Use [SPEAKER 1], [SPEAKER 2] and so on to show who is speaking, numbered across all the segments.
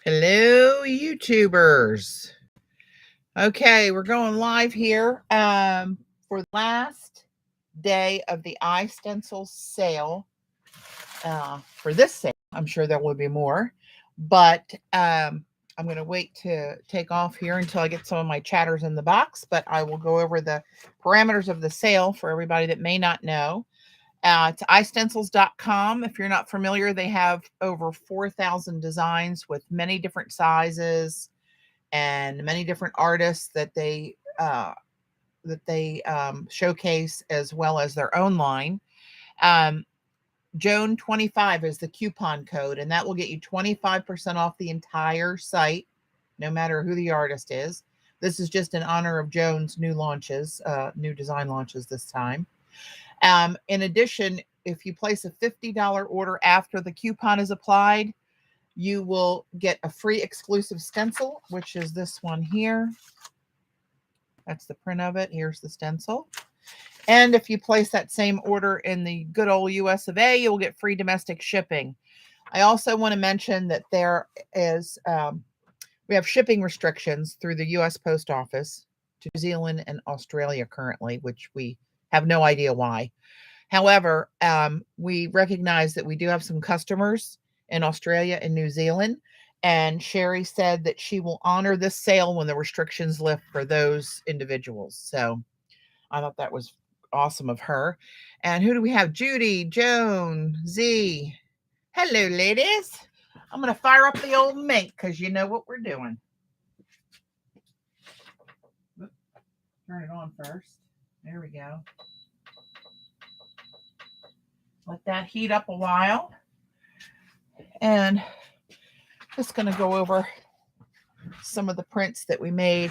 [SPEAKER 1] Hello, YouTubers. Okay, we're going live here for the last day of the iStencils sale. For this sale, I'm sure there will be more, but I'm going to wait to take off here until I get some of my chatters in the box, but I will go over the parameters of the sale for everybody that may not know. It's iStencils.com. If you're not familiar, they have over 4,000 designs with many different sizes and many different artists that they showcase, as well as their own line. JOAN25 is the coupon code, and that will get you 25% off the entire site, no matter who the artist is. This is just in honor of Joan's new launches, new design launches this time. In addition, if you place a $50 order after the coupon is applied, you will get a free exclusive stencil, which is this one here. That's the print of it. Here's the stencil. And if you place that same order in the good old US of A, you'll get free domestic shipping. I also want to mention that there is, we have shipping restrictions through the US Post Office to New Zealand and Australia currently, which we have no idea why. However, we recognize that we do have some customers in Australia and New Zealand, and Sherry said that she will honor this sale when the restrictions lift for those individuals. So I thought that was awesome of her. And who do we have? Judy, Joan, Z. Hello, ladies. I'm going to fire up the old Mink because you know what we're doing. Turn it on first. There we go. Let that heat up a while. And just going to go over some of the prints that we made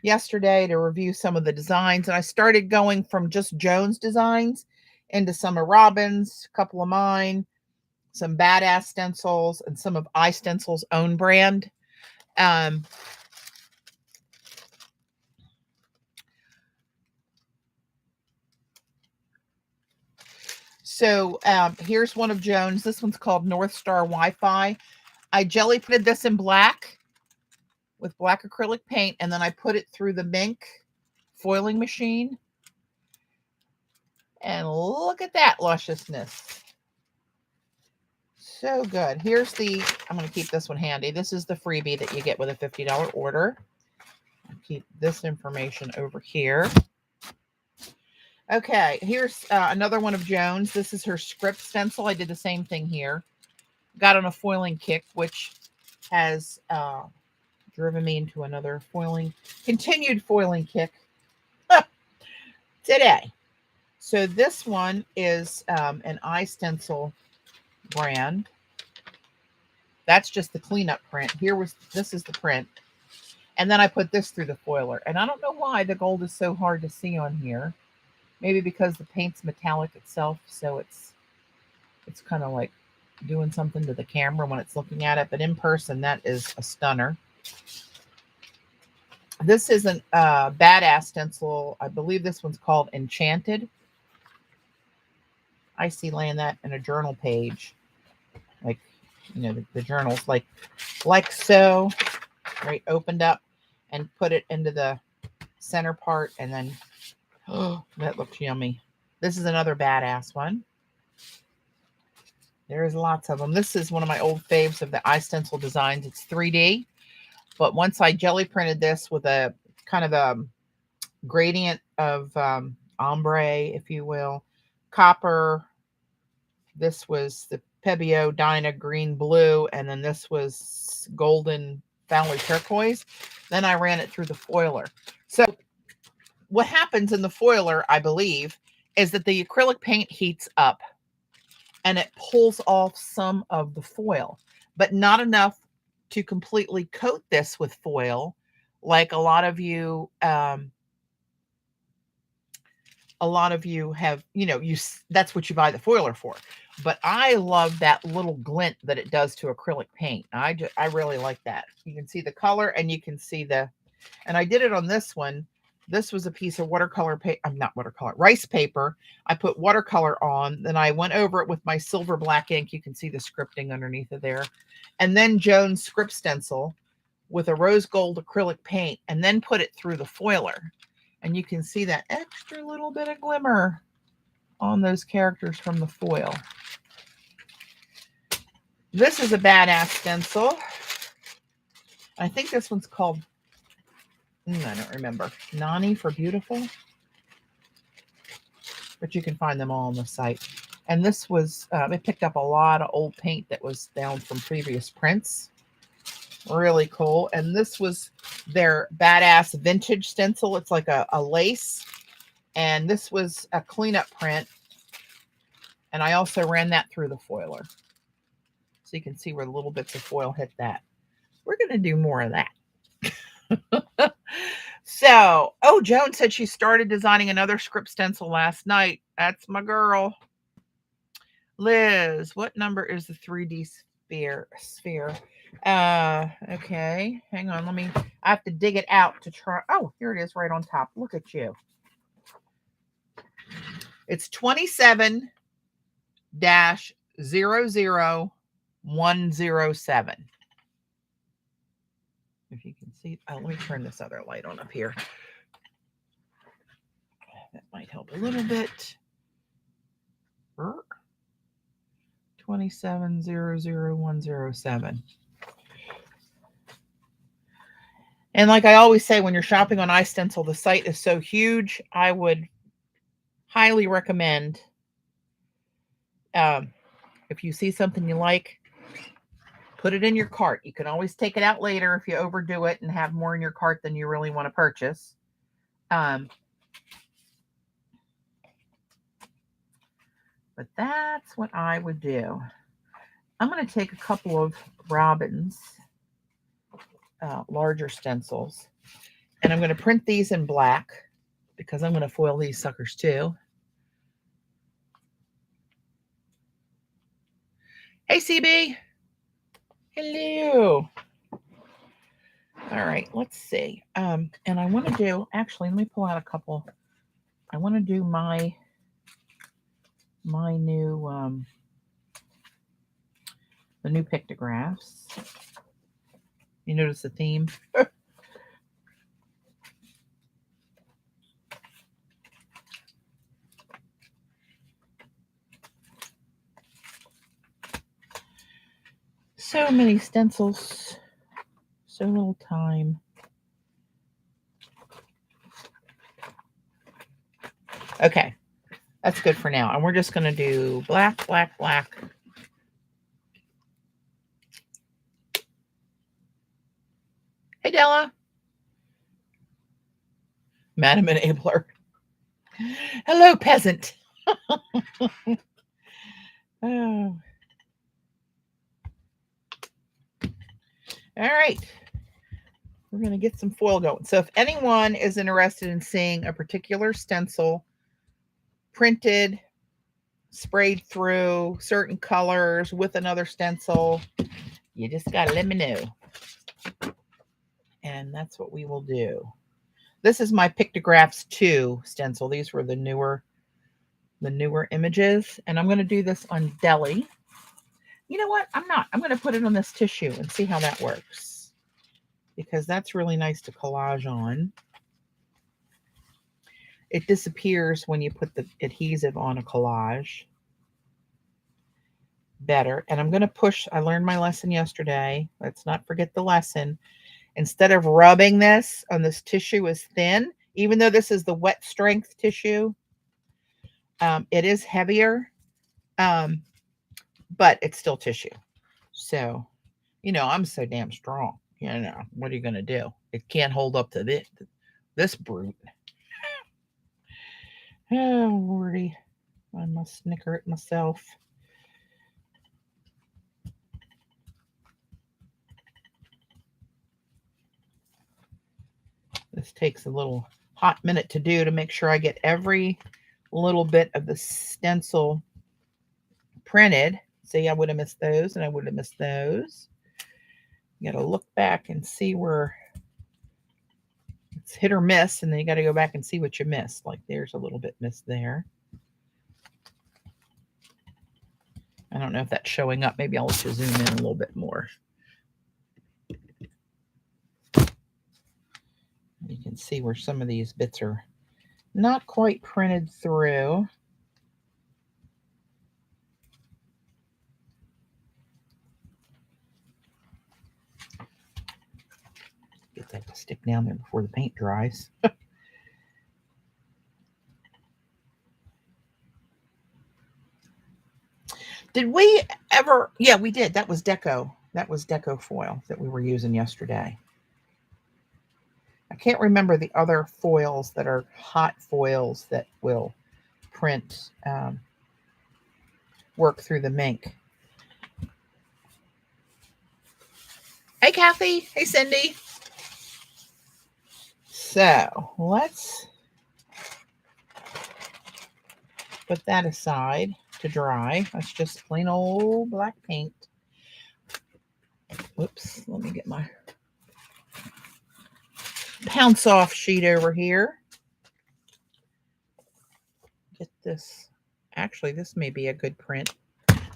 [SPEAKER 1] yesterday to review some of the designs. And I started going from just Joan's designs into some of Robin's, a couple of mine, some badass stencils, and some of iStencils' own brand. So here's one of Joan's. This one's called North Star Wi-Fi. I jelly printed this in black with black acrylic paint, and then I put it through the Mink foiling machine. And look at that lusciousness. So good. Here's the, I'm going to keep this one handy. This is the freebie that you get with a $50 order. I'll keep this information over here. Okay, here's another one of Joan's. This is her script stencil. I did the same thing here. Got on a foiling kick, which has driven me into another continued foiling kick today. So this one is an iStencil brand. That's just the cleanup print. This is the print. And then I put this through the foiler. And I don't know why the gold is so hard to see on here. Maybe because the paint's metallic itself, so it's kind of like doing something to the camera when it's looking at it. But in person, that is a stunner. This is a badass stencil. I believe this one's called Enchanted. I see laying that in a journal page. Like, you know, the journals like so, right? Opened up and put it into the center part, and then, oh, that looks yummy. This is another badass one. There's lots of them. This is one of my old faves of the iStencil designs. It's 3D. But once I jelly printed this with a kind of a gradient of ombre, if you will, copper. This was the Pebeo Dyna green blue, and then this was golden Valley turquoise. Then I ran it through the foiler. So what happens in the foiler, I believe, is that the acrylic paint heats up and it pulls off some of the foil, but not enough to completely coat this with foil, like a lot of you have, you know, that's what you buy the foiler for. But I love that little glint that it does to acrylic paint. I really like that. You can see the color, and you can see and I did it on this one This was a piece of watercolor paper. I'm not watercolor, rice paper. I put watercolor on. Then I went over it with my silver black ink. You can see the scripting underneath of there. And then Joan's script stencil with a rose gold acrylic paint, and then put it through the foiler. And you can see that extra little bit of glimmer on those characters from the foil. This is a badass stencil. I think this one's called, I don't remember, Nani for Beautiful. But you can find them all on the site. And this was, it picked up a lot of old paint that was down from previous prints. Really cool. And this was their badass vintage stencil. It's like a lace. And this was a cleanup print. And I also ran that through the foiler. So you can see where the little bits of foil hit that. We're going to do more of that. So, oh, Joan said she started designing another script stencil last night. That's my girl. Liz, what number is the 3D sphere? Okay, hang on. I have to dig it out to try. Oh, here it is right on top. Look at you. It's 27-00107. If you can see, let me turn this other light on up here. That might help a little bit. 27-00107. And like I always say, when you're shopping on iStencil, the site is so huge. I would highly recommend, if you see something you like, put it in your cart. You can always take it out later if you overdo it and have more in your cart than you really want to purchase. But that's what I would do. I'm going to take a couple of Robin's larger stencils, and I'm going to print these in black because I'm going to foil these suckers too. Hey, CB. Hello. All right, let's see. And I want to do, actually, let me pull out a couple. I want to do my new, the new pictographs. You notice the theme? So many stencils, so little time. Okay, that's good for now. And we're just going to do black, black, black. Hey, Della. Madam Enabler. Hello, peasant. Oh. All right. We're going to get some foil going. So if anyone is interested in seeing a particular stencil printed, sprayed through certain colors with another stencil, you just got to let me know. And that's what we will do. This is my Pictographs 2 stencil. These were the newer images. And I'm going to do this on Deli. You know what? I'm going to put it on this tissue and see how that works, because that's really nice to collage on. It disappears when you put the adhesive on a collage better. And I'm going to push. I learned my lesson yesterday. Let's not forget the lesson. Instead of rubbing this on this tissue as thin, even though this is the wet strength tissue, it is heavier. But it's still tissue. So, you know, I'm so damn strong. You know, what are you going to do? It can't hold up to this brute. Oh, Lordy. I must snicker at myself. This takes a little hot minute to do to make sure I get every little bit of the stencil printed. See, I would have missed those and I would have missed those. You got to look back and see where it's hit or miss, and then you got to go back and see what you missed. Like there's a little bit missed there. I don't know if that's showing up. Maybe I'll let you zoom in a little bit more. You can see where some of these bits are not quite printed through. Get that to stick down there before the paint dries. Did we ever? Yeah, we did. That was deco. That was deco foil that we were using yesterday. I can't remember the other foils that are hot foils that will print, work through the Mink. Hey, Kathy. Hey, Cindy. So let's put that aside to dry. That's just plain old black paint. Whoops, let me get my Pounce Off sheet over here. Get this. Actually, this may be a good print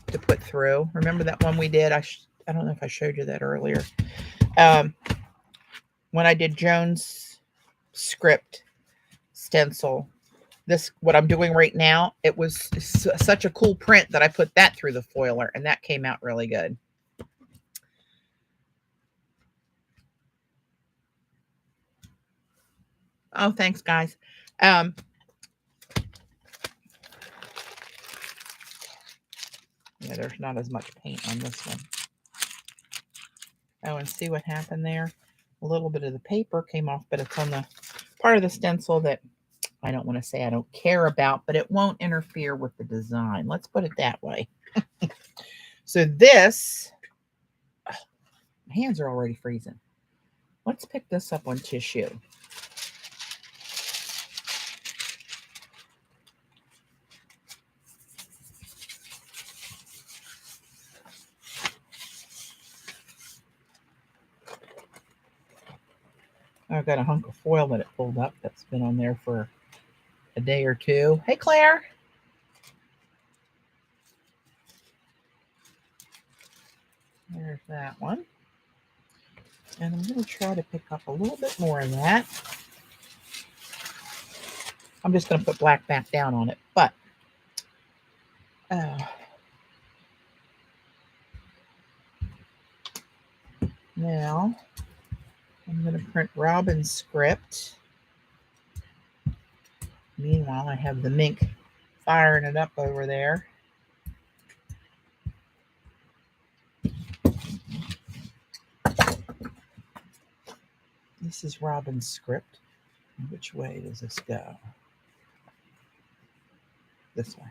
[SPEAKER 1] to put through. Remember that one we did? I don't know if I showed you that earlier. When I did Joan's script stencil, this, what I'm doing right now, it was such a cool print that I put that through the foiler, and that came out really good. Oh, thanks, guys. Yeah, there's not as much paint on this one. Oh, and see what happened there? A little bit of the paper came off, but it's on the part of the stencil that I don't want to say I don't care about, but it won't interfere with the design. Let's put it that way. So this, oh, my hands are already freezing. Let's pick this up on tissue. I've got a hunk of foil that it pulled up that's been on there for a day or two. Hey, Claire. There's that one. And I'm going to try to pick up a little bit more of that. I'm just going to put black back down on it. But now I'm going to print Robin's script. Meanwhile, I have the Mink firing it up over there. This is Robin's script. Which way does this go? This way.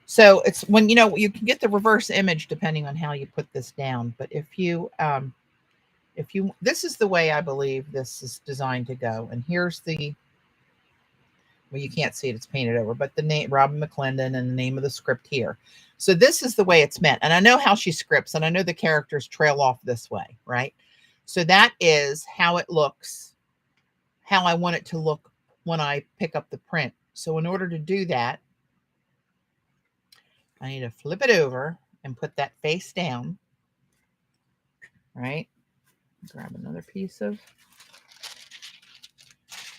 [SPEAKER 1] So it's when, you know, you can get the reverse image depending on how you put this down. But if you, this is the way I believe this is designed to go. And here's the, well, you can't see it, it's painted over, but the name, Robin McClendon, and the name of the script here. So this is the way it's meant. And I know how she scripts, and I know the characters trail off this way, right? So that is how it looks, how I want it to look when I pick up the print. So in order to do that, I need to flip it over and put that face down, right? Grab another piece of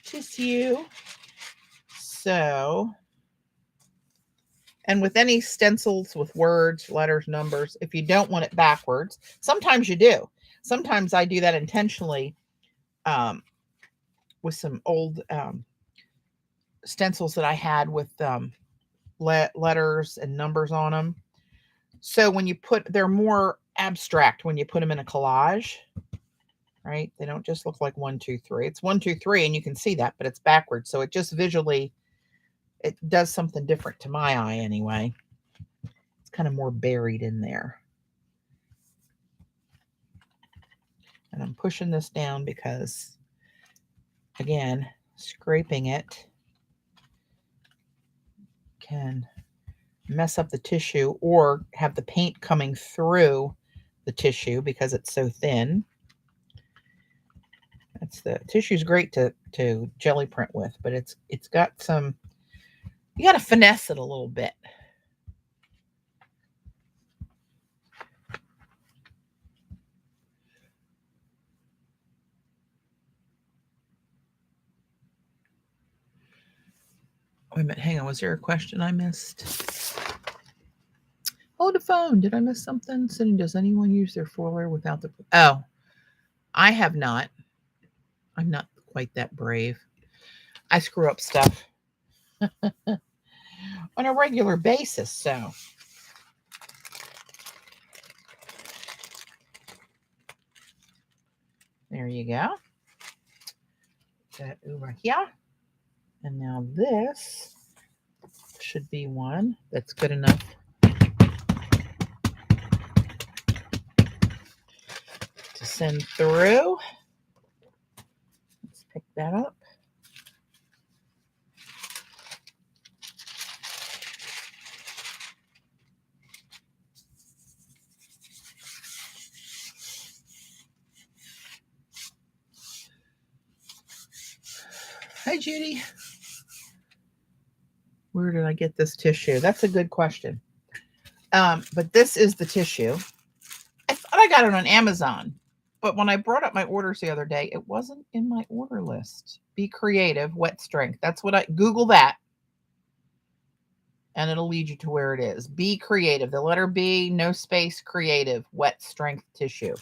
[SPEAKER 1] tissue. So, and with any stencils with words, letters, numbers, if you don't want it backwards, sometimes you do. Sometimes I do that intentionally with some old stencils that I had with letters and numbers on them. So when you put, they're more abstract when you put them in a collage, right? They don't just look like 1, 2, 3. It's 1, 2, 3, and you can see that, but it's backwards. So it just visually, it does something different to my eye anyway. It's kind of more buried in there. And I'm pushing this down because, again, scraping it can mess up the tissue or have the paint coming through the tissue because it's so thin. That's the tissue's great to jelly print with, but it's got some, you got to finesse it a little bit. Wait a minute, hang on. Was there a question I missed? Oh, the phone. Did I miss something? Sitting, does anyone use their foiler without the... Oh, I have not. I'm not quite that brave. I screw up stuff on a regular basis, so... There you go. That over here. And now this should be one that's good enough to send through. Let's pick that up. Hi, Judy. Where did I get this tissue? That's a good question. But this is the tissue. I thought I got it on Amazon, but when I brought up my orders the other day, it wasn't in my order list. Be Creative, wet strength. That's what I Google that, and it'll lead you to where it is. Be Creative. The letter B, no space, creative, wet strength tissue.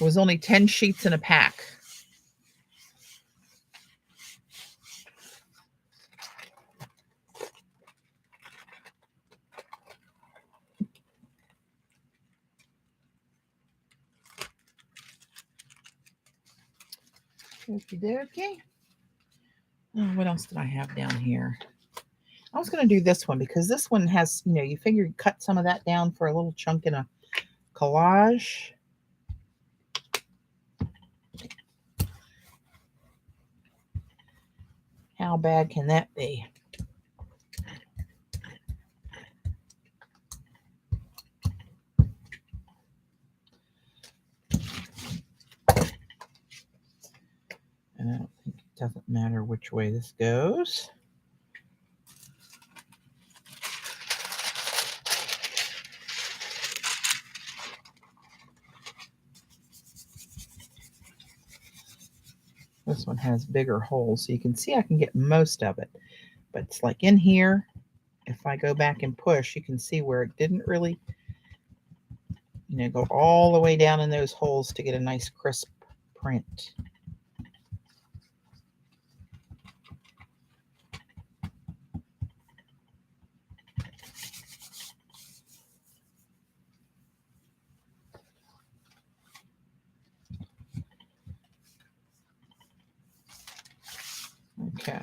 [SPEAKER 1] It was only 10 sheets in a pack. Okie dokie. Oh, what else did I have down here? I was going to do this one because this one has, you figure cut some of that down for a little chunk in a collage. How bad can that be? And I don't think it doesn't matter which way this goes. This one has bigger holes, so you can see I can get most of it. But it's like in here, if I go back and push, you can see where it didn't really, go all the way down in those holes to get a nice crisp print. Okay.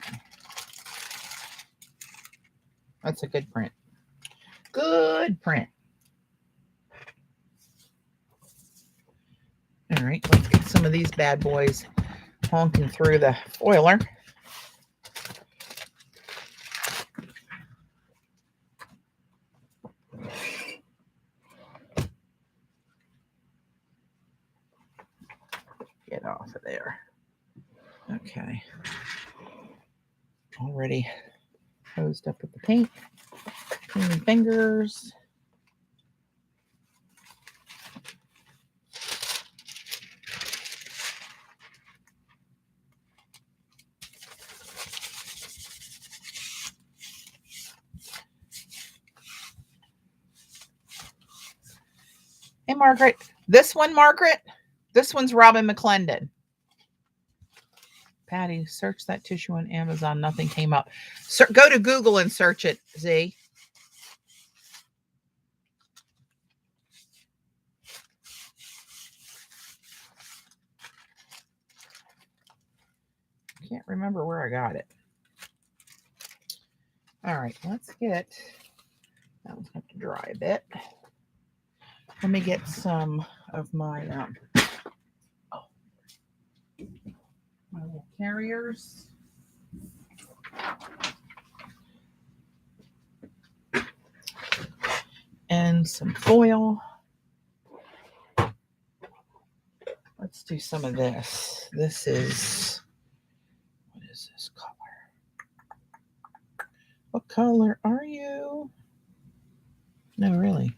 [SPEAKER 1] That's a good print. Good print. All right, let's get some of these bad boys honking through the foiler. Get off of there. Okay. Already hosed up with the paint. Clean fingers. Hey, Margaret. This one, Margaret. This one's Robin McClendon. Patty, search that tissue on Amazon. Nothing came up. Go to Google and search it, Z. Can't remember where I got it. All right, let's get, that one's going to dry a bit. Let me get some of my my little carriers. And some foil. do some of this. This is, what is this color? What color are you? No, really.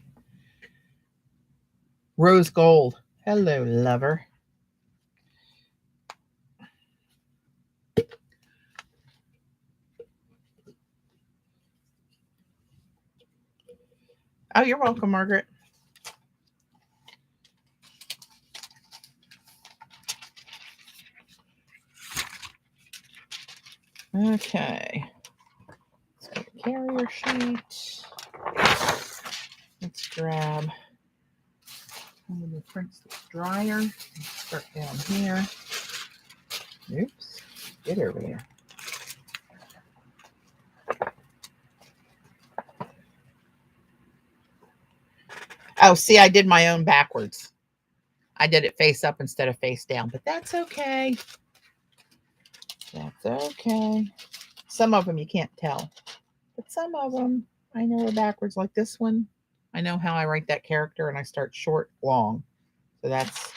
[SPEAKER 1] Rose gold. Hello, lover. Oh, you're welcome, Margaret. Okay. Let's get the carrier sheet. Let's grab one of the prints that's drier. Let's start down here. Oops. Get over there. Oh, see, I did my own backwards. I did it face up instead of face down, but that's okay. That's okay. Some of them you can't tell, but some of them I know are backwards. Like this one, I know how I write that character, and I start short, long. So that's,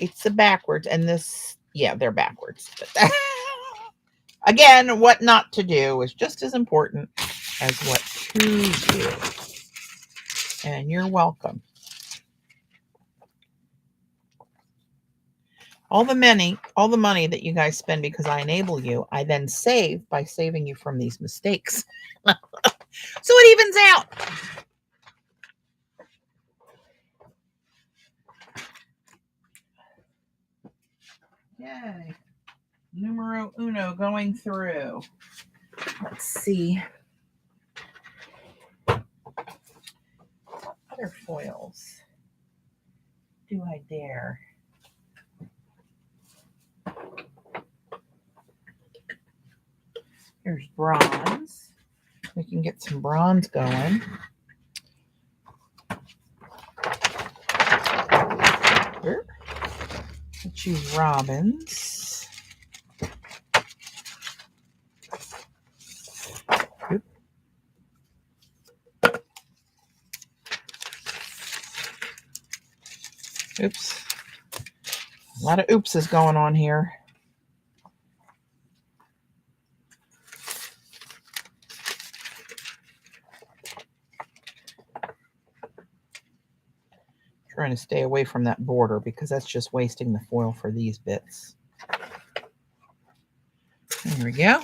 [SPEAKER 1] it's a backwards. And this, yeah, they're backwards. But again, what not to do is just as important as what to do. And you're welcome. All the money that you guys spend because I enable you, I then save by saving you from these mistakes. So it evens out. Yay. Numero uno going through. Let's see. Other foils. Do I dare? Here's bronze. We can get some bronze going. Here. Let's use robins. Oop. Oops. A lot of oopses going on here. Trying to stay away from that border because that's just wasting the foil for these bits. There we go.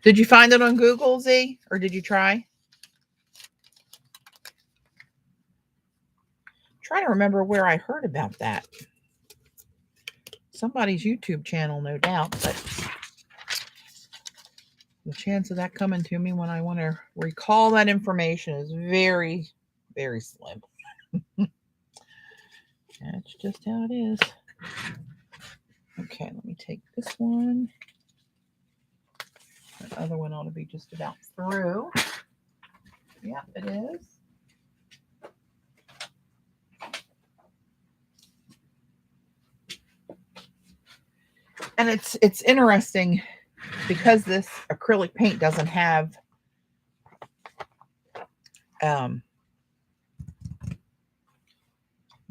[SPEAKER 1] Did you find it on Google, Z, or did you try? Try to remember where I heard about that. Somebody's YouTube channel, no doubt, but the chance of that coming to me when I want to recall that information is very, very slim. That's just how it is. Okay, let me take this one. The other one ought to be just about through. Yep, it is. And it's interesting because this acrylic paint doesn't have the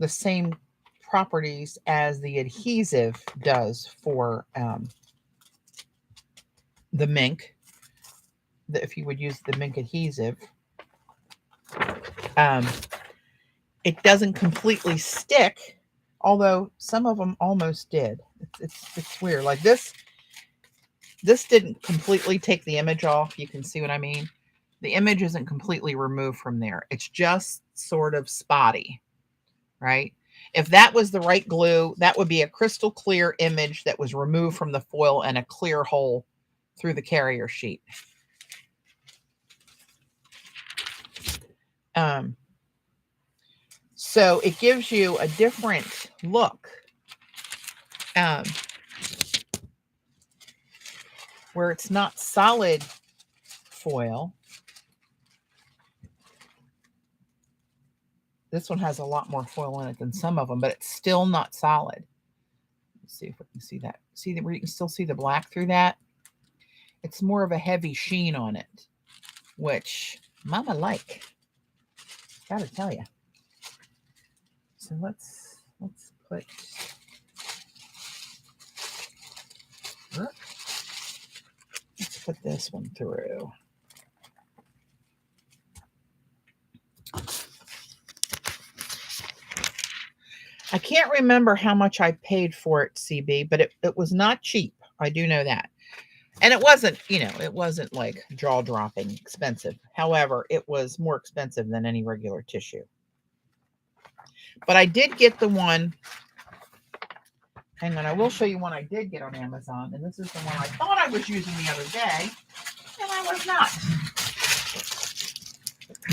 [SPEAKER 1] same properties as the adhesive does for the Mink. If you would use the Mink adhesive, it doesn't completely stick, although some of them almost did. It's weird. Like this didn't completely take the image off. You can see what I mean. The image isn't completely removed from there. It's just sort of spotty, right? If that was the right glue, that would be a crystal clear image that was removed from the foil and a clear hole through the carrier sheet. So it gives you a different look. Where it's not solid foil. This one has a lot more foil in it than some of them, but it's still not solid. Let's see if we can see that. See where you can still see the black through that? It's more of a heavy sheen on it, which Mama like. Gotta tell you. So let's put, let's put this one through. I can't remember how much I paid for it, CB, but it was not cheap. I do know that. And it wasn't, you know, it wasn't like jaw-dropping expensive. However, it was more expensive than any regular tissue. But I did get the one, hang on, I will show you one I did get on Amazon. And this is the one I thought I was using the other day, and I was not.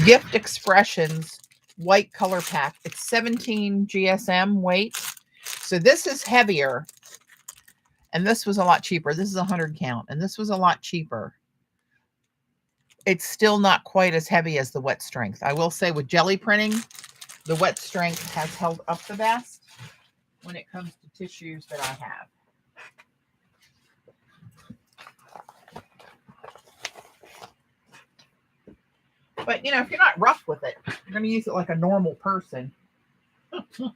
[SPEAKER 1] Gift Expressions white color pack. It's 17 GSM weight. So this is heavier. And this was a lot cheaper. This is 100 count. And this was a lot cheaper. It's still not quite as heavy as the Wet Strength. I will say with jelly printing, the Wet Strength has held up the best when it comes to tissues that I have. But, you know, if you're not rough with it, you're going to use it like a normal person. You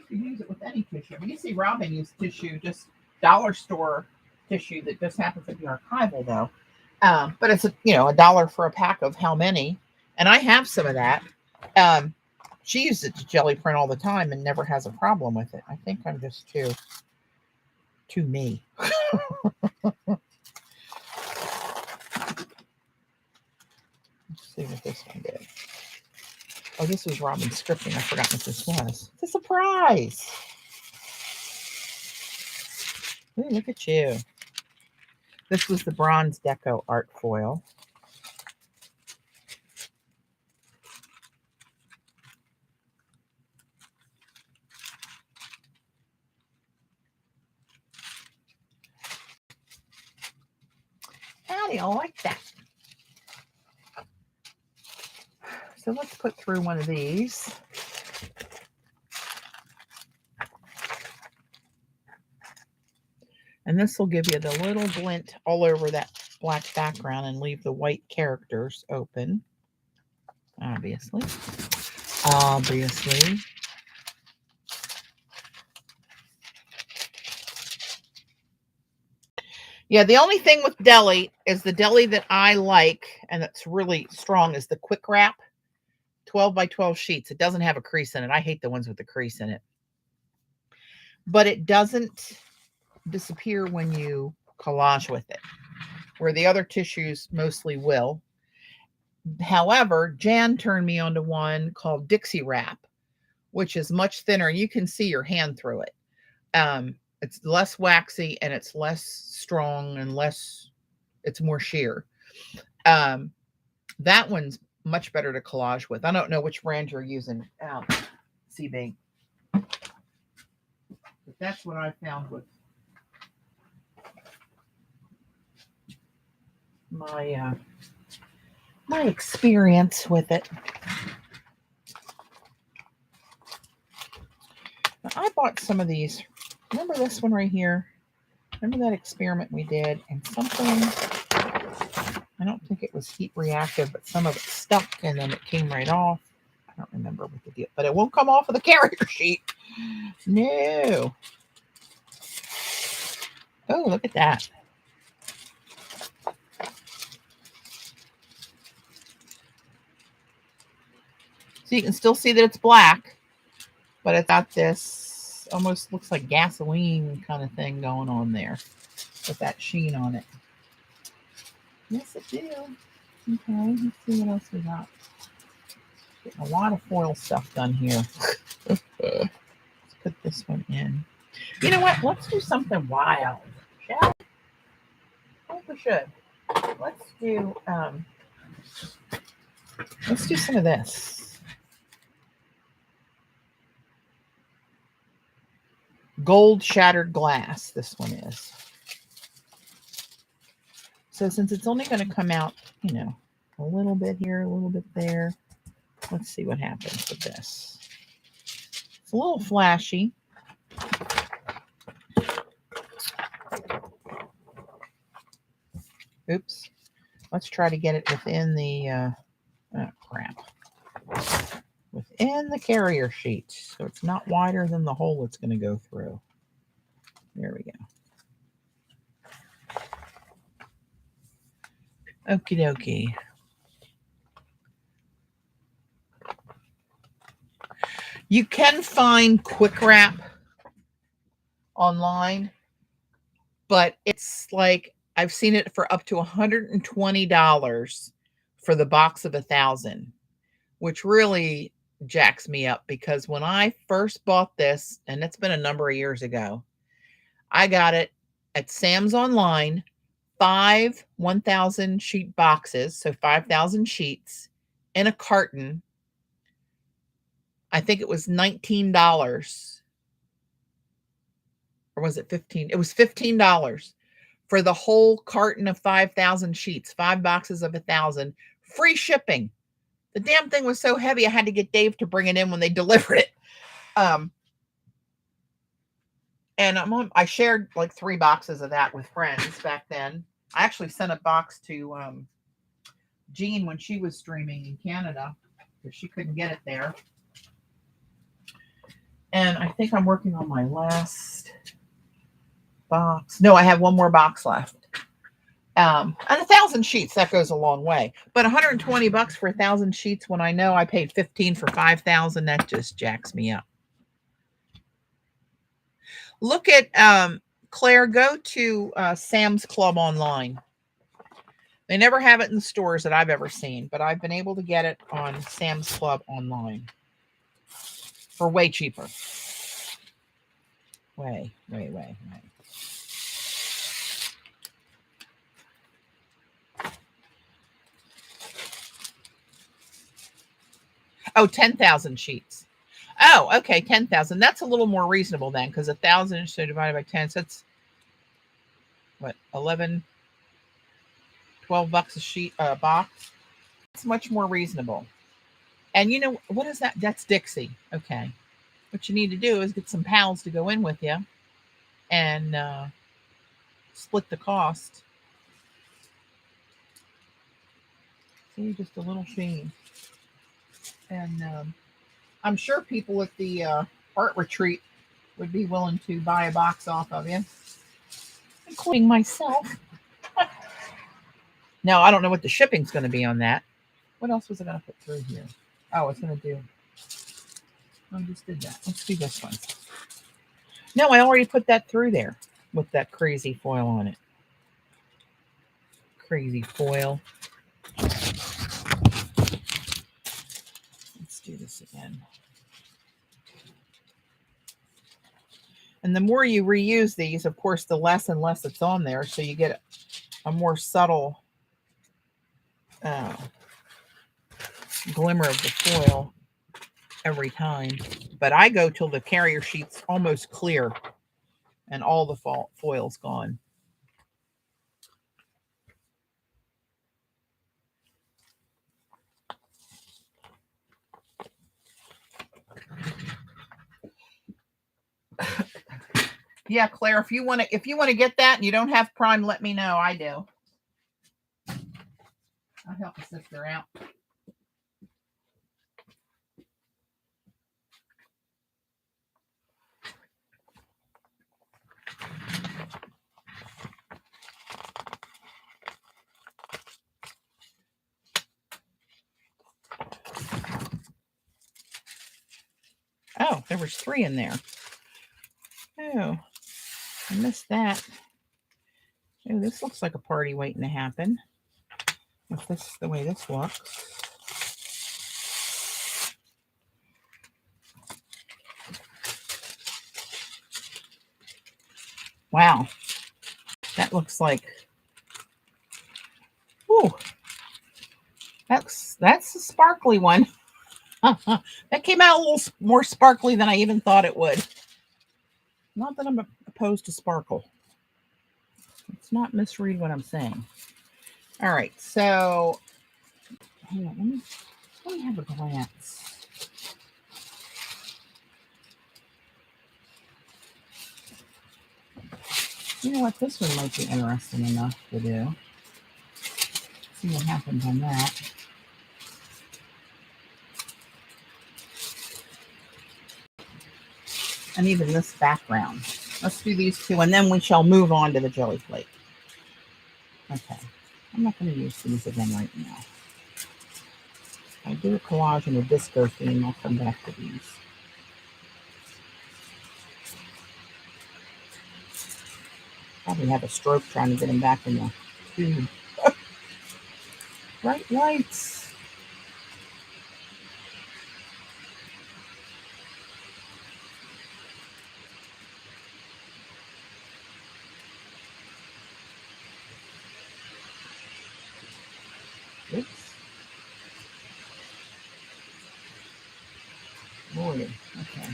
[SPEAKER 1] can use it with any tissue. You see Robin use tissue, just dollar store tissue that just happens to be archival, though. But it's, $1 for a pack of how many. And I have some of that. She uses it to jelly print all the time and never has a problem with it. I think I'm just too me. Let's see what this one did. Oh, this was Robin's scripting. I forgot what this was. It's a surprise. Ooh, look at you. This was the Bronze Deco art foil. How do you like that? So let's put through one of these. And this will give you the little glint all over that black background and leave the white characters open. Obviously. Yeah, the only thing with deli is the deli that I like and that's really strong is the Quick Wrap 12 by 12 sheets. It doesn't have a crease in it. I hate the ones with the crease in it. But it doesn't disappear when you collage with it, where the other tissues mostly will. However, Jan turned me onto one called Dixie Wrap, which is much thinner. You can see your hand through it. It's less waxy and it's less strong and it's more sheer. That one's much better to collage with. I don't know which brand you're using, CB. But that's what I found with my experience with it. Now, I bought some of these. Remember this one right here? Remember that experiment we did? And something, I don't think it was heat reactive, but some of it stuck and then it came right off. I don't remember what the deal, but it won't come off of the carrier sheet. No. Oh, look at that. So you can still see that it's black, but it's got this almost looks like gasoline kind of thing going on there with that sheen on it. Yes, it did. Okay, let's see what else we got. Getting a lot of foil stuff done here. Let's put this one in. You know what? Let's do something wild, shall we? I think we should. Let's do some of this. Gold shattered glass, this one is. So since it's only going to come out, a little bit here, a little bit there. Let's see what happens with this. It's a little flashy. Oops. Let's try to get it within the, in the carrier sheet. So it's not wider than the hole it's going to go through. There we go. Okie dokie. You can find quick wrap online, but it's like I've seen it for up to $120 for the box of 1,000, which really jacks me up because when I first bought this, and it's been a number of years ago, I got it at Sam's Online, 5 1,000 sheet boxes, so 5,000 sheets in a carton. I think it was $19. Or was it 15? It was $15 for the whole carton of 5,000 sheets, 5 boxes of 1,000, free shipping. The damn thing was so heavy, I had to get Dave to bring it in when they delivered it. And I shared like 3 boxes of that with friends back then. I actually sent a box to Jean when she was streaming in Canada because she couldn't get it there. And I think I'm working on my last box. No, I have one more box left. And 1,000 sheets, that goes a long way. But $120 for 1,000 sheets when I know I paid $15 for 5,000, that just jacks me up. Look at, Claire, go to Sam's Club online. They never have it in the stores that I've ever seen, but I've been able to get it on Sam's Club online for way cheaper. Way. Oh, 10,000 sheets. Oh, okay, 10,000. That's a little more reasonable then, because 1,000 so divided by 10, so that's what, 11, $12 a sheet box. It's much more reasonable. And you know what is that? That's Dixie. Okay, what you need to do is get some pals to go in with you and split the cost. See, just a little shame. And I'm sure people at the art retreat would be willing to buy a box off of you, including myself. Now, I don't know what the shipping's going to be on that. What else was I going to put through here? Oh, it's going to do. I just did that. Let's do this one. No, I already put that through there with that crazy foil on it. Crazy foil. Let's do this again. And the more you reuse these, of course, the less and less it's on there. So you get a more subtle glimmer of the foil every time. But I go till the carrier sheet's almost clear and all the foil's gone. Yeah, Claire, if you want to get that and you don't have Prime, let me know. I do. I'll help a sister out. Oh, there was 3 in there. Oh, I missed that. Oh, this looks like a party waiting to happen. If this is the way this looks. Wow. That looks like, ooh, that's a sparkly one. That came out a little more sparkly than I even thought it would. Not that I'm opposed to sparkle. Let's not misread what I'm saying. All right, so hang on, let me have a glance. You know what? This one might be interesting enough to do. See what happens on that. and even this background. Let's do these two, and then we shall move on to the jelly plate. Okay, I'm not going to use these again right now. I'll do a collage in a disco theme. I'll come back to these. Probably have a stroke trying to get them back in the tube. Bright lights. Oops. Lord. Okay.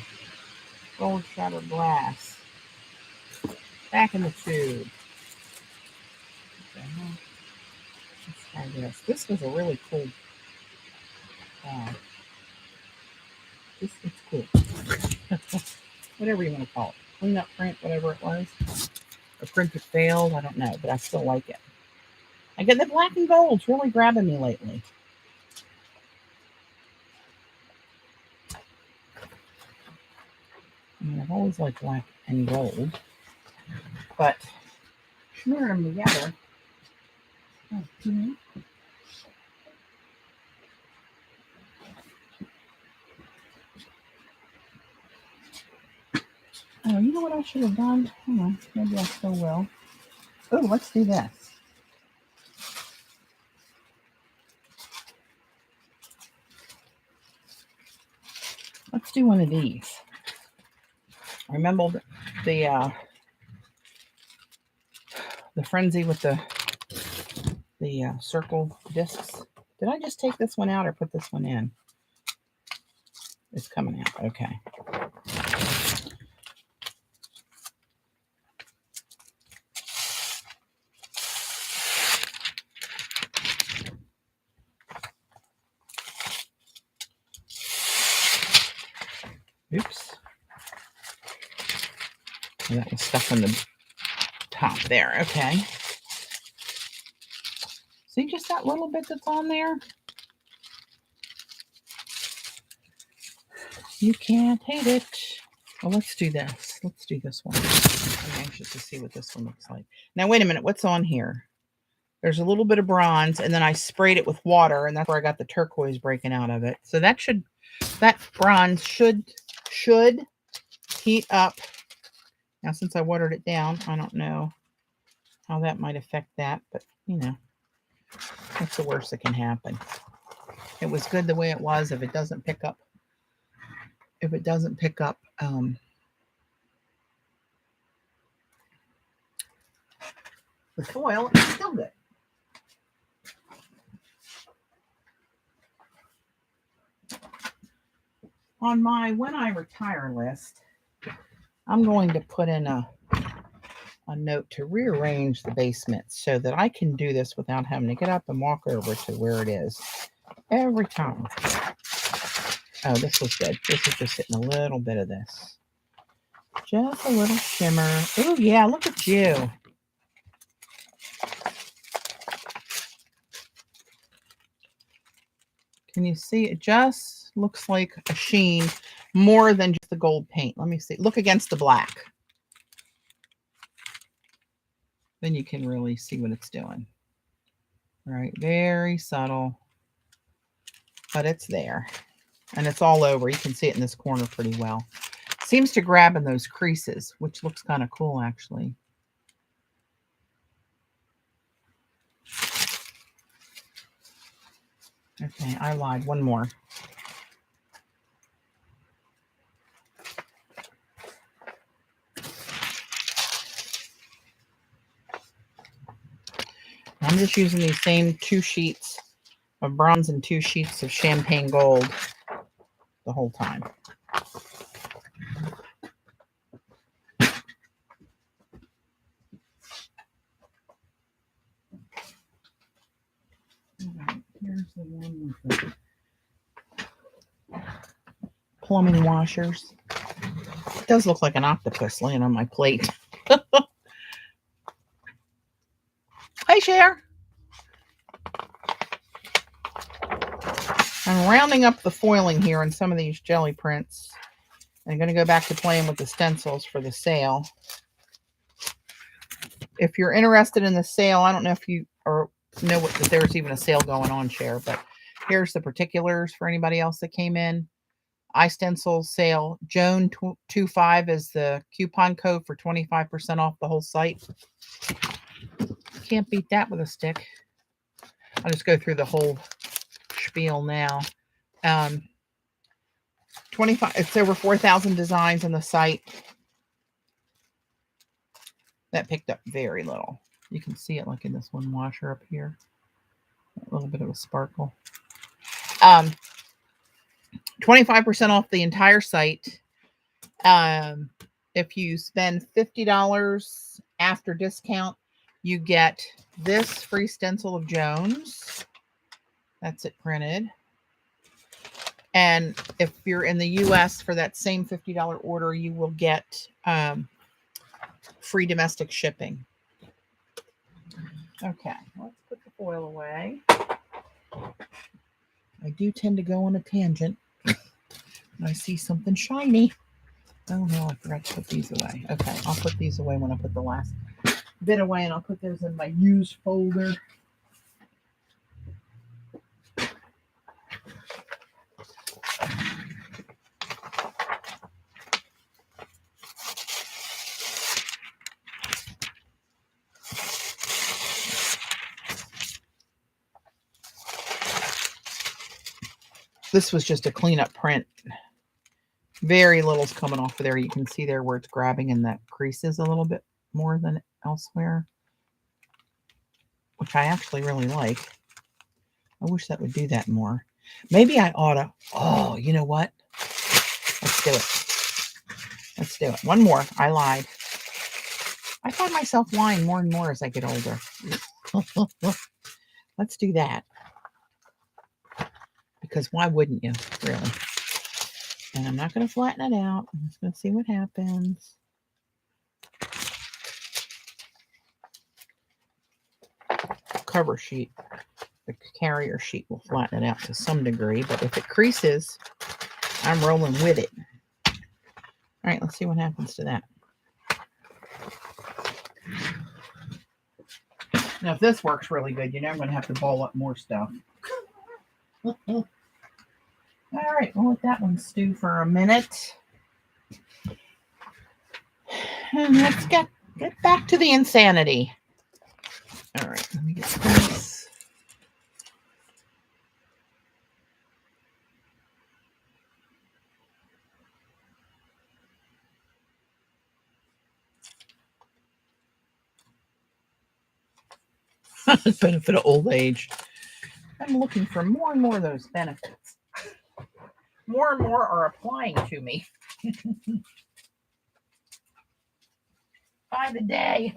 [SPEAKER 1] Gold shattered glass. Back in the tube. Okay. Let's try this. This was a really cool. It's cool. Whatever you want to call it. Cleanup print, whatever it was. A print that failed. I don't know, but I still like it. I get the black and gold's really grabbing me lately. I mean, I've always liked black and gold, but smearing them together. Oh, oh, you know what I should have done? Hold on, maybe I still will. Oh, let's do this. Let's do one of these. Remember the frenzy with the circle discs? Did I just take this one out or put this one in? It's coming out. Okay. Oops. And that was stuck on the top there. Okay. See just that little bit that's on there? You can't hate it. Well, let's do this. Let's do this one. I'm anxious to see what this one looks like. Now, wait a minute. What's on here? There's a little bit of bronze, and then I sprayed it with water, and that's where I got the turquoise breaking out of it. So that bronze should heat up. Now, since I watered it down, I don't know how that might affect that, but you know, that's the worst that can happen. It was good the way it was. If it doesn't pick up, the foil, it's still good. On my when I retire list, I'm going to put in a note to rearrange the basement so that I can do this without having to get up and walk over to where it is every time. Oh, this was good. This is just hitting a little bit of this. Just a little shimmer. Oh, yeah, look at you. Can you see? It just looks like a sheen more than just the gold paint. Let me see. Look against the black. Then you can really see what it's doing. All right, very subtle, but it's there. And it's all over. You can see it in this corner pretty well. Seems to grab in those creases, which looks kind of cool, actually. Okay, I lied. One more. I'm just using these same 2 sheets of bronze and 2 sheets of champagne gold the whole time. All right, here's the one with the plumbing washers. It does look like an octopus laying on my plate. Hey, Cher. I'm rounding up the foiling here in some of these jelly prints. I'm going to go back to playing with the stencils for the sale. If you're interested in the sale, I don't know if you know that there's even a sale going on, Cher, but here's the particulars for anybody else that came in. iStencils sale. JOAN25 is the coupon code for 25% off the whole site. Can't beat that with a stick. I'll just go through the whole spiel now. 25. It's over 4,000 designs on the site. That picked up very little. You can see it like in this one washer up here. A little bit of a sparkle. 25% off the entire site. If you spend $50 after discount, you get this free stencil of Joan's. That's it printed. And if you're in the US for that same $50 order, you will get free domestic shipping. Okay, let's put the foil away. I do tend to go on a tangent when I see something shiny. Oh no, I forgot to put these away. Okay, I'll put these away when I put the last bit away, and I'll put those in my used folder. This was just a cleanup print. Very little's coming off of there. You can see there where it's grabbing in that creases a little bit more than elsewhere, which I actually really like. I wish that would do that more. Maybe I ought to. Oh, you know what? Let's do it. Let's do it. One more. I lied. I find myself lying more and more as I get older. Let's do that. Because why wouldn't you, really? And I'm not going to flatten it out. I'm just going to see what happens. Cover sheet, the carrier sheet will flatten it out to some degree, but if it creases, I'm rolling with it. All right, let's see what happens to that. Now, if this works really good, you know I'm going to have to ball up more stuff. All right, we'll let that one stew for a minute. And let's get back to the insanity. All right, let me get this. Benefit of old age. I'm looking for more and more of those benefits. More and more are applying to me. By the day.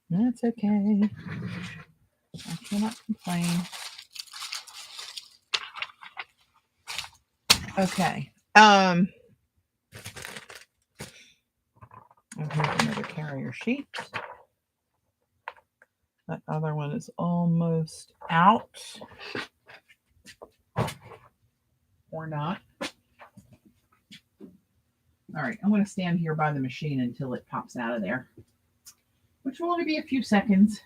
[SPEAKER 1] That's okay. I cannot complain. Okay. Here's another carrier sheet. That other one is almost out. Or not. All right, I'm going to stand here by the machine until it pops out of there, which will only be a few seconds.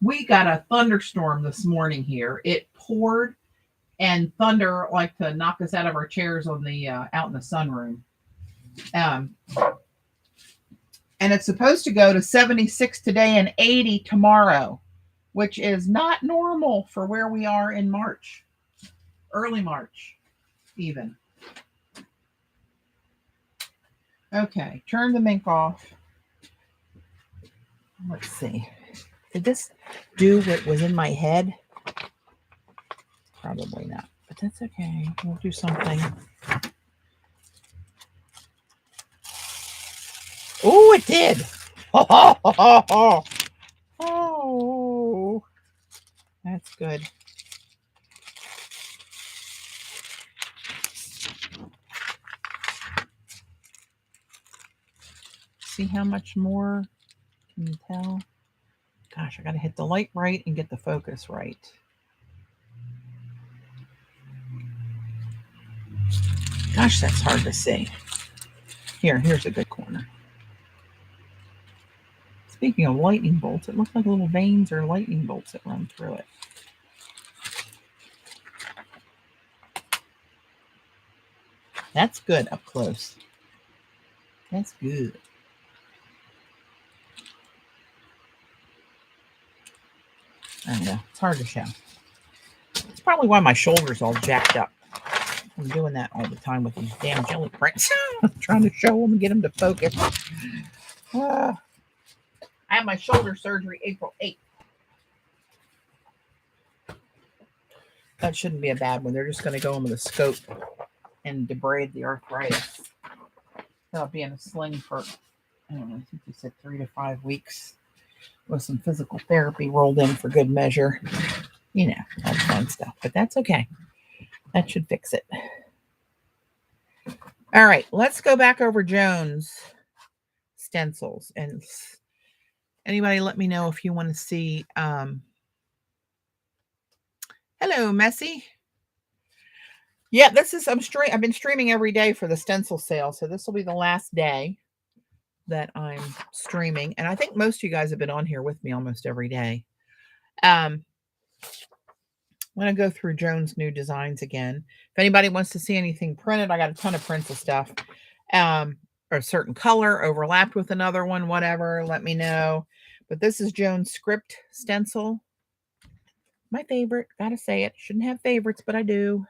[SPEAKER 1] We got a thunderstorm this morning here. It poured, and thunder like to knock us out of our chairs on the out in the sunroom. And it's supposed to go to 76 today and 80 tomorrow, which is not normal for where we are in March, early March, even. Okay, turn the Mink off. Let's see. Did this do what was in my head? Probably not, but that's okay. We'll do something. Oh, it did. Oh, that's good. See how much more? Can you tell? Gosh, I got to hit the light right and get the focus right. Gosh, that's hard to see. Here's a good corner. Speaking of lightning bolts, it looks like little veins or lightning bolts that run through it. That's good up close. That's good. I don't know. It's hard to show. It's probably why my shoulder's all jacked up. I'm doing that all the time with these damn jelly prints. I'm trying to show them and get them to focus. I had my shoulder surgery April 8th. That shouldn't be a bad one. They're just going to go in with a scope and debride the arthritis. I'll be in a sling for, I don't know, I think you said 3 to 5 weeks with some physical therapy rolled in for good measure. You know, all the fun stuff. But that's okay. That should fix it. All right, let's go back over Joan's stencils. And anybody let me know if you want to see. Hello, Messy. Yeah, I've been streaming every day for the stencil sale. So this will be the last day that I'm streaming. And I think most of you guys have been on here with me almost every day. I'm going to go through Joan's new designs again. If anybody wants to see anything printed, I got a ton of prints of stuff. Or a certain color overlapped with another one, whatever, let me know. But this is Joan's script stencil. My favorite. Gotta say it. Shouldn't have favorites, but I do.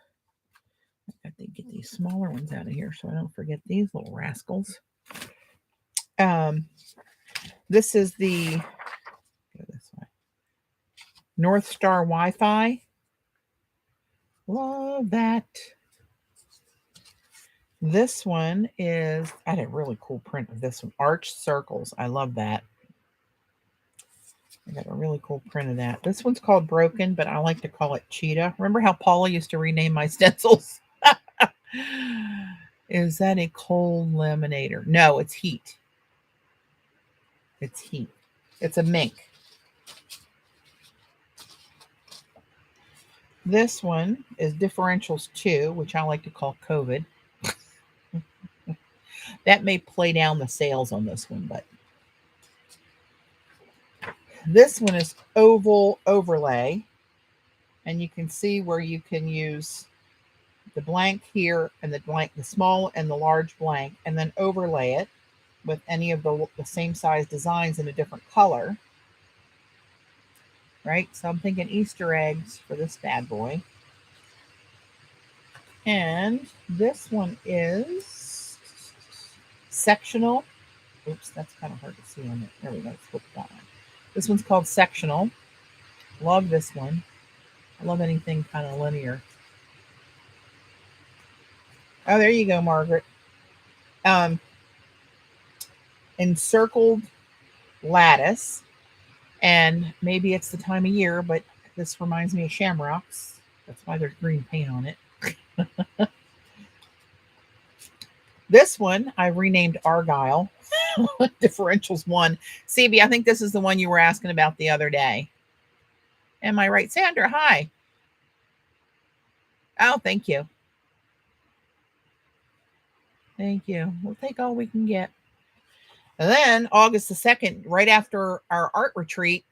[SPEAKER 1] I have to get these smaller ones out of here so I don't forget these little rascals. This is the, go this way, North Star Wi-Fi. Love that. This one is, I had a really cool print of this one. Arch Circles. I love that. I got a really cool print of that. This one's called Broken, but I like to call it Cheetah. Remember how Paula used to rename my stencils? Is that a cold laminator? No, it's heat. It's heat. It's a mink. This one is Differentials 2, which I like to call COVID. That may play down the sales on this one, but this one is Oval Overlay. And you can see where you can use the blank here and the blank, the small and the large blank, and then overlay it with any of the same size designs in a different color. Right? So I'm thinking Easter eggs for this bad boy. And this one is Sectional. Oops, that's kind of hard to see on it. There we go. Let's flip that one. This one's called Sectional. Love this one. I love anything kind of linear. Oh, there you go, Margaret. Encircled lattice. And maybe it's the time of year, but this reminds me of shamrocks. That's why there's green paint on it. This one I renamed Argyle. Differentials 1. CB, I think this is the one you were asking about the other day. Am I right? Sandra, hi. Oh, thank you. Thank you. We'll take all we can get. And then August the 2nd, right after our art retreat,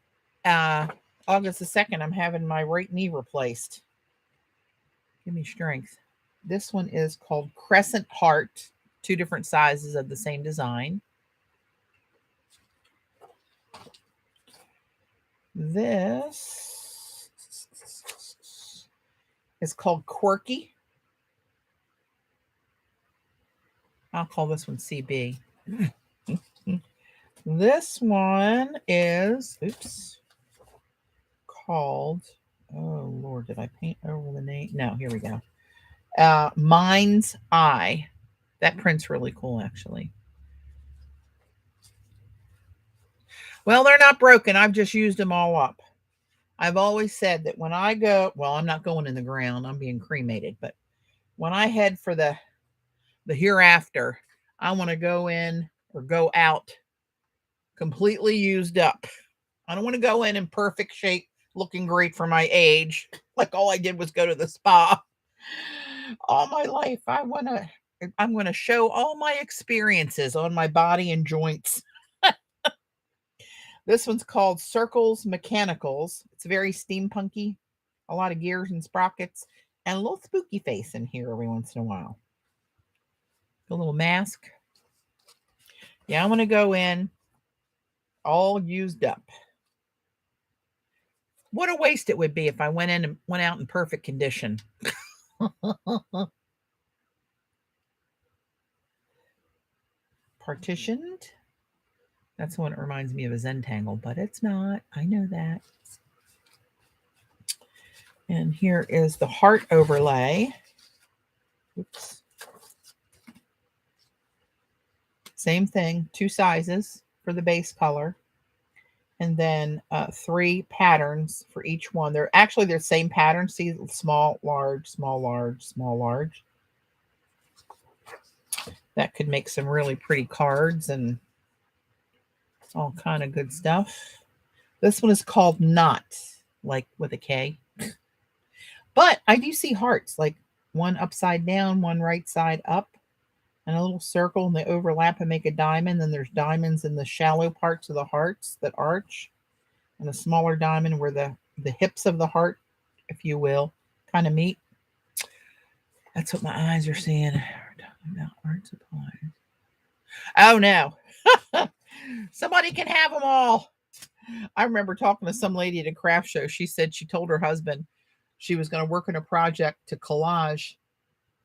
[SPEAKER 1] August the 2nd, I'm having my right knee replaced. Give me strength. This one is called Crescent Heart. 2 different sizes of the same design. This is called Quirky. I'll call this one CB. This one is, oops, called, oh Lord, did I paint over the name? No, here we go. Mind's Eye. That print's really cool, actually. Well, they're not broken. I've just used them all up. I've always said that when I go, well, I'm not going in the ground. I'm being cremated. But when I head for the hereafter, I want to go in or go out completely used up. I don't want to go in perfect shape, looking great for my age. Like all I did was go to the spa. All my life, I'm going to show all my experiences on my body and joints. This one's called Circles Mechanicals. It's very steampunky. A lot of gears and sprockets. And a little spooky face in here every once in a while. A little mask. Yeah, I'm going to go in all used up. What a waste it would be if I went in and went out in perfect condition. Partitioned. That's the one that reminds me of a Zentangle, but it's not. I know that. And here is the heart overlay. Oops. Same thing, 2 sizes for the base color. And then 3 patterns for each one. They're actually the same pattern. See, small, large, small, large, small, large. That could make some really pretty cards and all kind of good stuff. This one is called Knot, like with a K. But I do see hearts, like one upside down, one right side up, and a little circle, and they overlap and make a diamond. Then there's diamonds in the shallow parts of the hearts that arch, and a smaller diamond where the hips of the heart, if you will, kind of meet. That's what my eyes are seeing. We're talking about art supplies. Oh, no. Somebody can have them all. I remember talking to some lady at a craft show. She said she told her husband she was going to work on a project to collage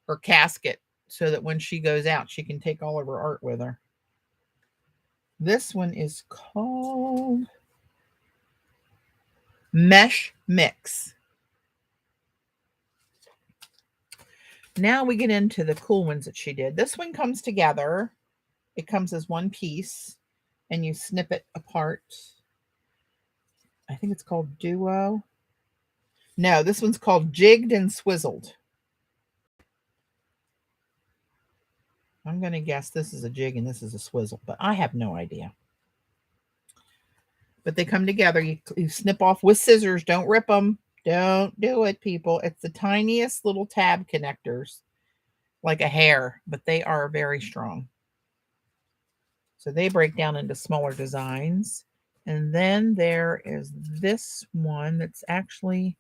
[SPEAKER 1] her casket so that when she goes out, she can take all of her art with her. This one is called Mesh Mix. Now we get into the cool ones that she did. This one comes together. It comes as one piece, and you snip it apart. I think it's called Duo. No, this one's called Jigged and Swizzled. I'm going to guess this is a jig and this is a swizzle, but I have no idea. But they come together. You snip off with scissors. Don't rip them. Don't do it, people. It's the tiniest little tab connectors, like a hair, but they are very strong. So they break down into smaller designs. And then there is this one that's actually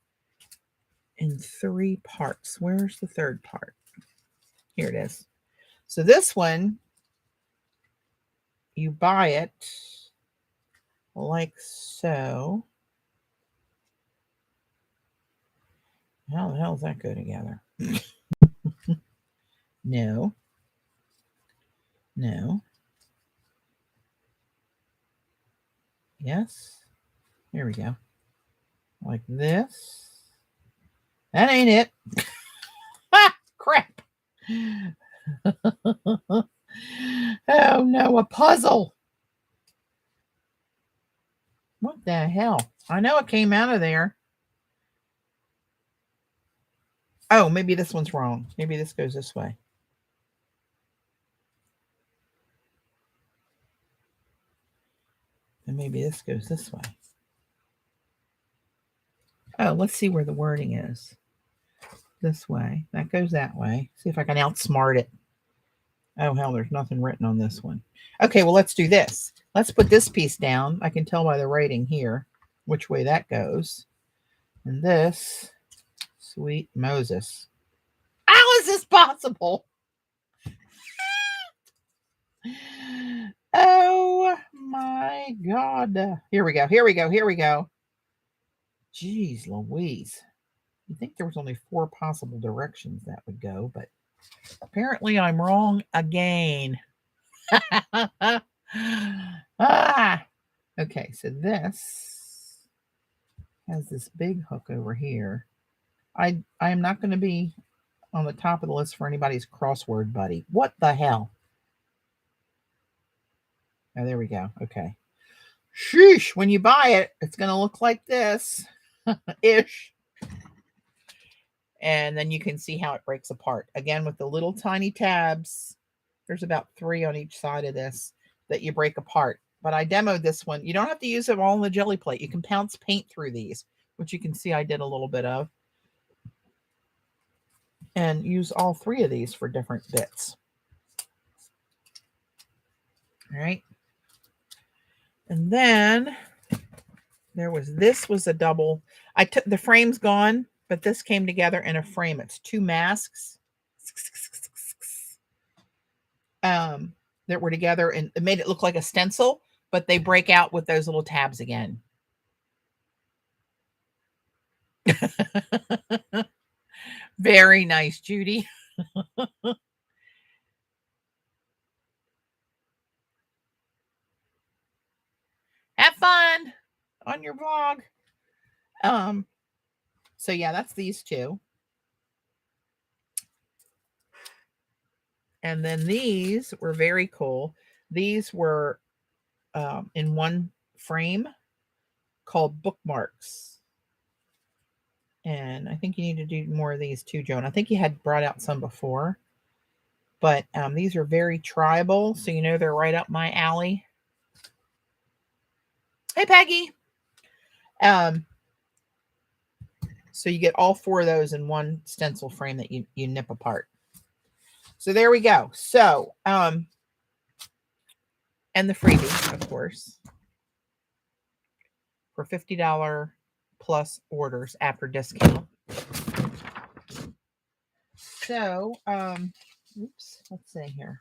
[SPEAKER 1] in 3 parts. Where's the 3rd part? Here it is. So this one, you buy it like so. How the hell does that go together? No. No. Yes. Here we go. Like this. That ain't it. Ah, crap. Oh no, a puzzle. What the hell? I know it came out of there. Oh, maybe this one's wrong. Maybe this goes this way. And maybe this goes this way. Oh, let's see where the wording is. This way. That goes that way. See if I can outsmart it. Oh, hell, there's nothing written on this one. Okay, well, let's do this. Let's put this piece down. I can tell by the writing here which way that goes. And this, sweet Moses. How is this possible? Oh, my God. Here we go. Here we go. Here we go. Jeez Louise. You'd think there was only 4 possible directions that would go, but apparently I'm wrong again. Okay, so this has this big hook over here. I am not going to be on the top of the list for anybody's crossword buddy. What the hell? Oh, there we go. Okay. Sheesh. When you buy it, it's going to look like this. Ish. And then you can see how it breaks apart. Again, with the little tiny tabs. There's about 3 on each side of this that you break apart. But I demoed this one. You don't have to use it all in the jelly plate. You can pounce paint through these, which you can see I did a little bit of. and use all three of these for different bits. All right. And then this was a double. I took the frame's gone, but this came together in a frame. It's two masks that were together, and it made it look like a stencil, but they break out with those little tabs again. Very nice, Judy. Have fun on your vlog. So yeah, that's these two. And then these were very cool. These were in one frame called bookmarks. And I think you need to do more of these too, Joan. I think you had brought out some before. But these are very tribal, so you know they're right up my alley. Hey, Peggy. So you get all four of those in one stencil frame that you nip apart. So there we go. So, and the freebie, of course, for $50 plus orders after discount. So, oops, let's see here.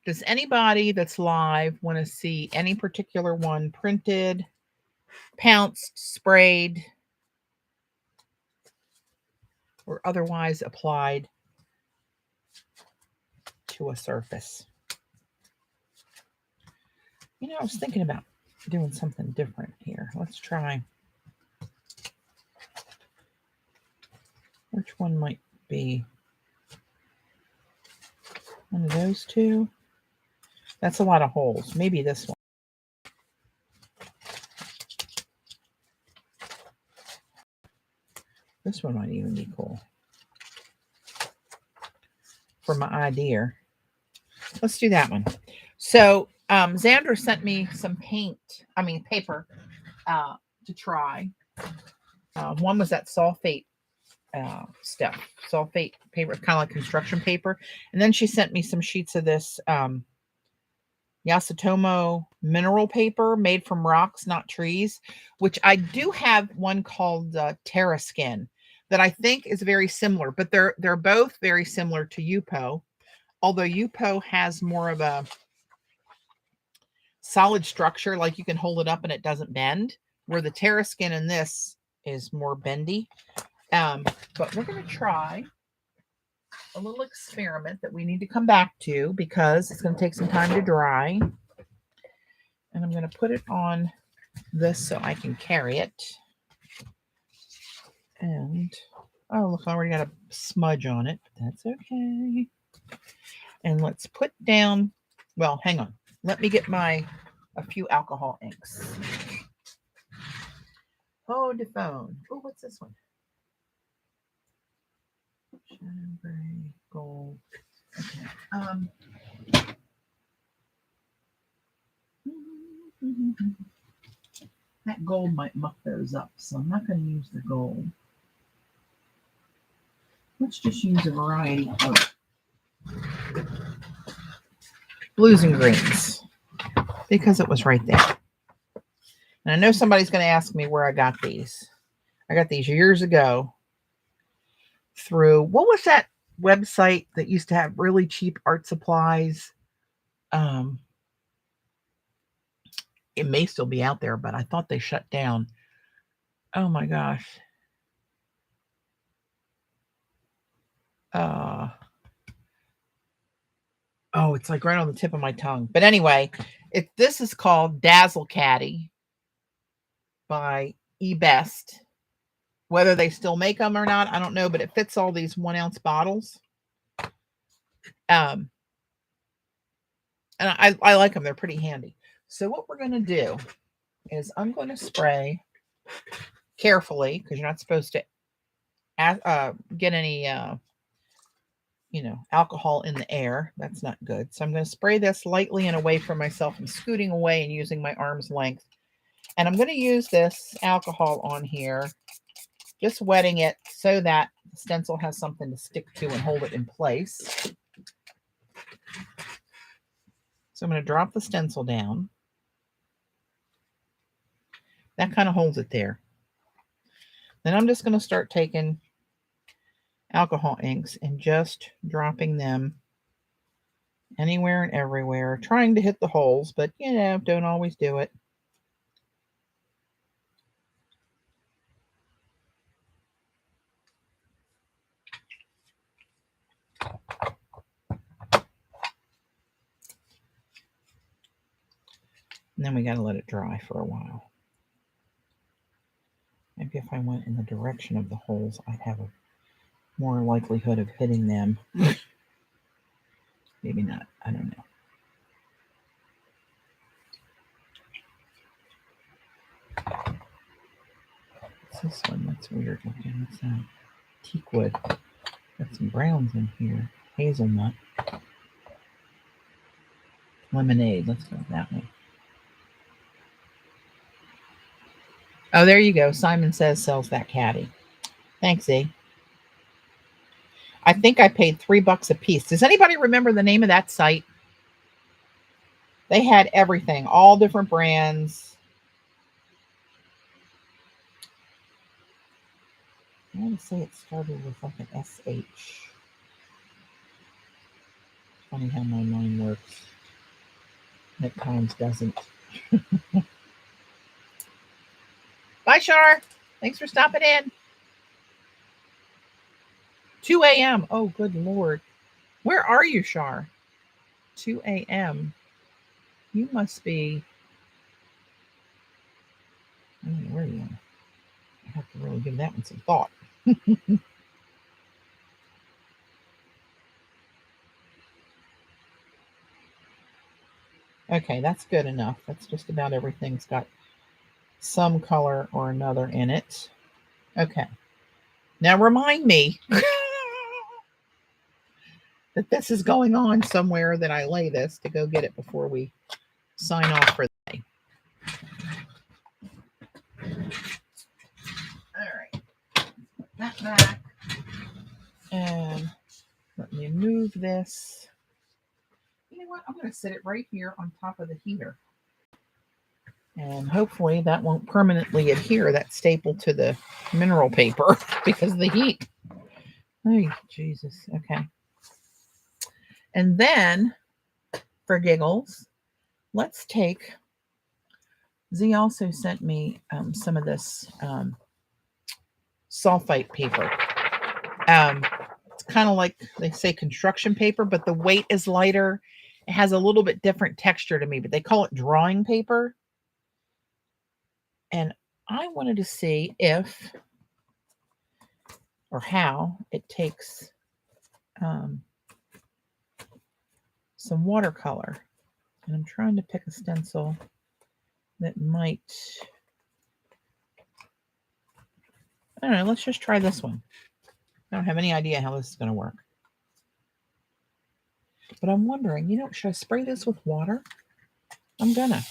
[SPEAKER 1] Does anybody that's live want to see any particular one printed, pounced, sprayed, or otherwise applied to a surface? You know, I was thinking about doing something different here. Let's try. Which one might be one of those two? That's a lot of holes. Maybe this one. This one might even be cool for my idea. Let's do that one. So Xander sent me some paper to try. One was that sulfate stuff, sulfate paper, kind of like construction paper. And then she sent me some sheets of this Yasutomo mineral paper made from rocks, not trees, which I do have one called Terra Skin that I think is very similar, but they're both very similar to Yupo, although Yupo has more of a solid structure, like you can hold it up and it doesn't bend, where the Terra Skin in this is more bendy. But we're going to try a little experiment that we need to come back to because it's going to take some time to dry. And I'm going to put it on this so I can carry it. And, oh, look, I already got a smudge on it, but that's okay. And let's put down, well, hang on. Let me get a few alcohol inks. Oh, the phone. Oh, what's this one? Shadow gray, gold. Okay. That gold might muck those up, so I'm not going to use the gold. Let's just use a variety of blues and greens because it was right there. And I know somebody's going to ask me where I got these. I got these years ago through, what was that website that used to have really cheap art supplies? It may still be out there, but I thought they shut down. Oh my gosh. Oh, it's like right on the tip of my tongue. But anyway, this is called Dazzle Caddy by eBest. Whether they still make them or not, I don't know, but it fits all these 1 ounce bottles. And I like them. They're pretty handy. So what we're going to do is I'm going to spray carefully because you're not supposed to get any, alcohol in the air. That's not good. So I'm going to spray this lightly and away from myself. I'm scooting away and using my arm's length. And I'm going to use this alcohol on here, just wetting it so that the stencil has something to stick to and hold it in place. So I'm going to drop the stencil down. That kind of holds it there. Then I'm just going to start taking alcohol inks and just dropping them anywhere and everywhere, trying to hit the holes, but you know, don't always do it. And then we got to let it dry for a while. Maybe if I went in the direction of the holes, I'd have a more likelihood of hitting them. Maybe not. I don't know. What's this one? That's weird looking. What's that? Teakwood. Got some browns in here. Hazelnut. Lemonade. Let's go that way. Oh, there you go. Simon Says sells that caddy. Thanks, E. I think I paid $3 a piece. Does anybody remember the name of that site? They had everything, all different brands. I want to say it started with like an SH. Funny how my mind works. At times doesn't. Bye, Shar. Thanks for stopping in. 2 a.m. Oh, good Lord. Where are you, Shar? 2 a.m. You must be... I don't know where you are. I have to really give that one some thought. Okay, that's good enough. That's just about everything's got some color or another in it. Okay. Now remind me that this is going on somewhere, that I lay this to go get it before we sign off for the day. All right. Put that back. And let me move this. You know what? I'm going to sit it right here on top of the heater. And hopefully that won't permanently adhere, that staple, to the mineral paper because of the heat. Oh, Jesus. Okay. And then, for giggles, let's take... Z also sent me some of this sulfite paper. It's kind of like, they say, construction paper, but the weight is lighter. It has a little bit different texture to me, but they call it drawing paper. And I wanted to see if or how it takes some watercolor. And I'm trying to pick a stencil that might... I don't know, let's just try this one. I don't have any idea how this is going to work. But I'm wondering, you know, should I spray this with water? I'm gonna.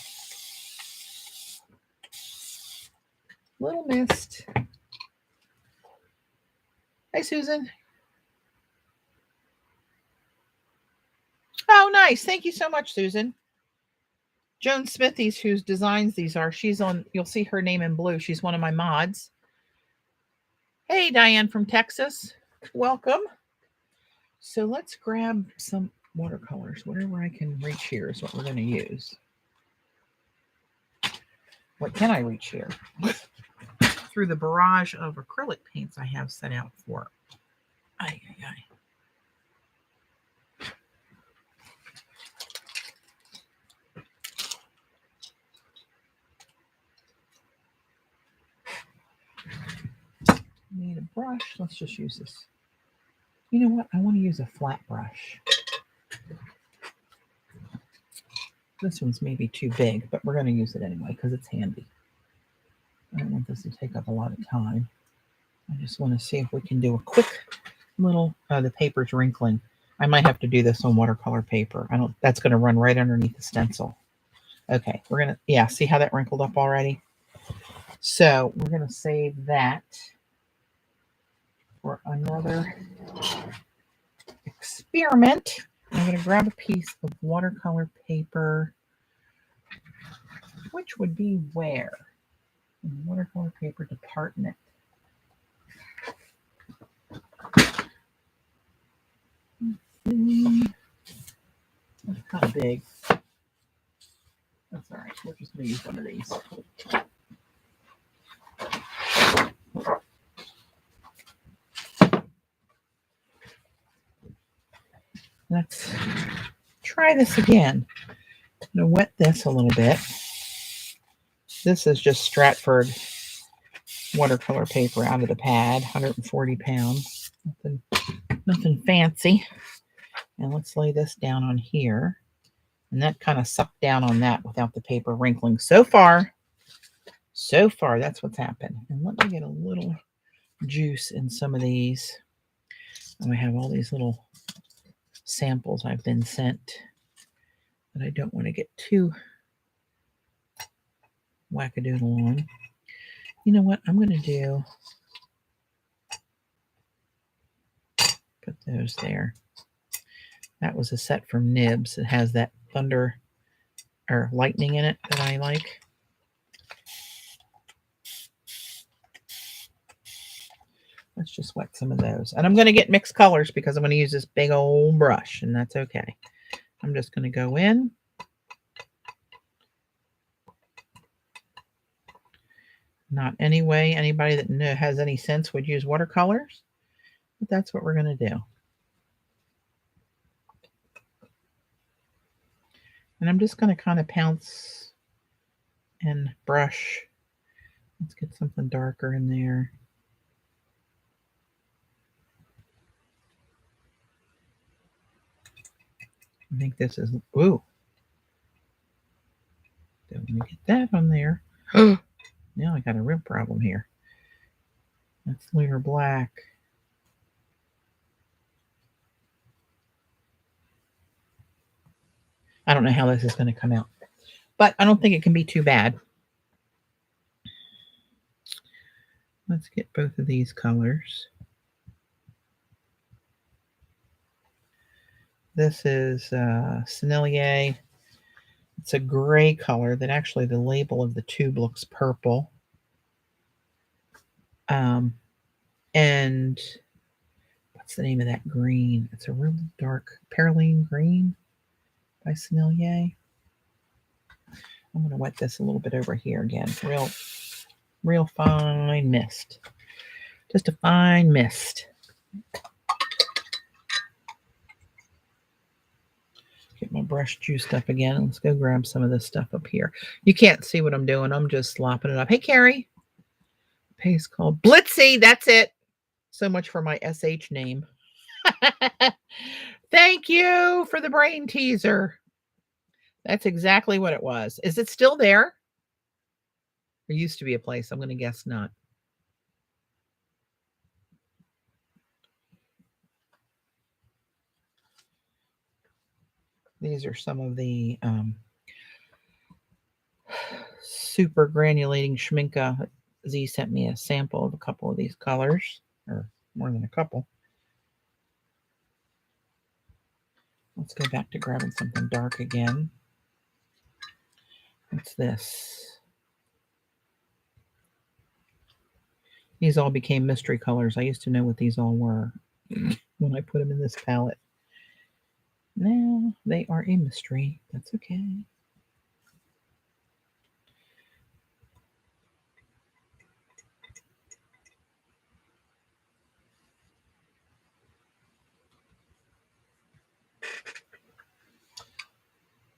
[SPEAKER 1] Little mist. Hey, Susan. Oh, nice. Thank you so much, Susan. Joan Smithies, who designs these she's on, you'll see her name in blue. She's one of my mods. Hey, Diane from Texas. Welcome. So let's grab some watercolors. Whatever I can reach here is what we're going to use. What can I reach here? Through the barrage of acrylic paints I have set out for. Ay, ay, ay. Need a brush. Let's just use this. You know what? I want to use a flat brush. This one's maybe too big, but we're going to use it anyway because it's handy. I don't want this to take up a lot of time. I just want to see if we can do a quick little... the paper's wrinkling. I might have to do this on watercolor paper. That's going to run right underneath the stencil. Okay, we're going to... Yeah, see how that wrinkled up already? So we're going to save that for another experiment. I'm going to grab a piece of watercolor paper, which would be where? In the watercolor paper department. That's kind of big. That's all right. We're just going to use one of these. Let's try this again. I'm going to wet this a little bit. This is just Stratford watercolor paper out of the pad, 140 pounds. Nothing fancy. And let's lay this down on here. And that kind of sucked down on that without the paper wrinkling. So far, that's what's happened. And let me get a little juice in some of these. And we have all these little samples I've been sent that I don't want to get too wackadoodle on. You know what I'm going to do? Put those there. That was a set from Nibs. It has that thunder or lightning in it that I like. Let's just wet some of those. And I'm going to get mixed colors because I'm going to use this big old brush, and that's okay. I'm just going to go in. Not any way anybody that has any sense would use watercolors, but that's what we're going to do. And I'm just going to kind of pounce and brush. Let's get something darker in there. I think this is, ooh. Don't let me get that on there. Now I got a real problem here. That's Lunar Black. I don't know how this is going to come out, but I don't think it can be too bad. Let's get both of these colors. This is Sennelier. It's a gray color that actually the label of the tube looks purple. And what's the name of that green? It's a really dark Perylene green by Sennelier. I'm going to wet this a little bit over here again. Real fine mist. Just a fine mist. Get my brush juiced up again. Let's go grab some of this stuff up here. You can't see what I'm doing. I'm just slopping it up. Hey, Carrie. The paste called Blitzy. That's it. So much for my SH name. Thank you for the brain teaser. That's exactly what it was. Is it still there? There used to be a place. I'm going to guess not. These are some of the super granulating Schminke. Z sent me a sample of a couple of these colors, or more than a couple. Let's go back to grabbing something dark again. What's this? These all became mystery colors. I used to know what these all were when I put them in this palette. Now they are a mystery. That's okay.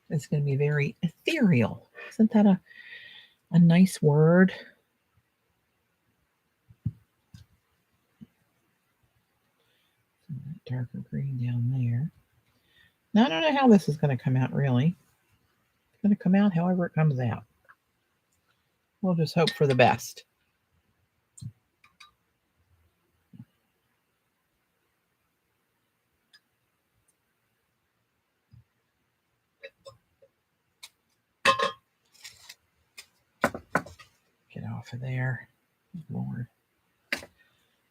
[SPEAKER 1] It's going to be very ethereal. Isn't that a nice word? Darker green down there. Now, I don't know how this is going to come out, really. It's going to come out however it comes out. We'll just hope for the best. Get off off of there. Lord.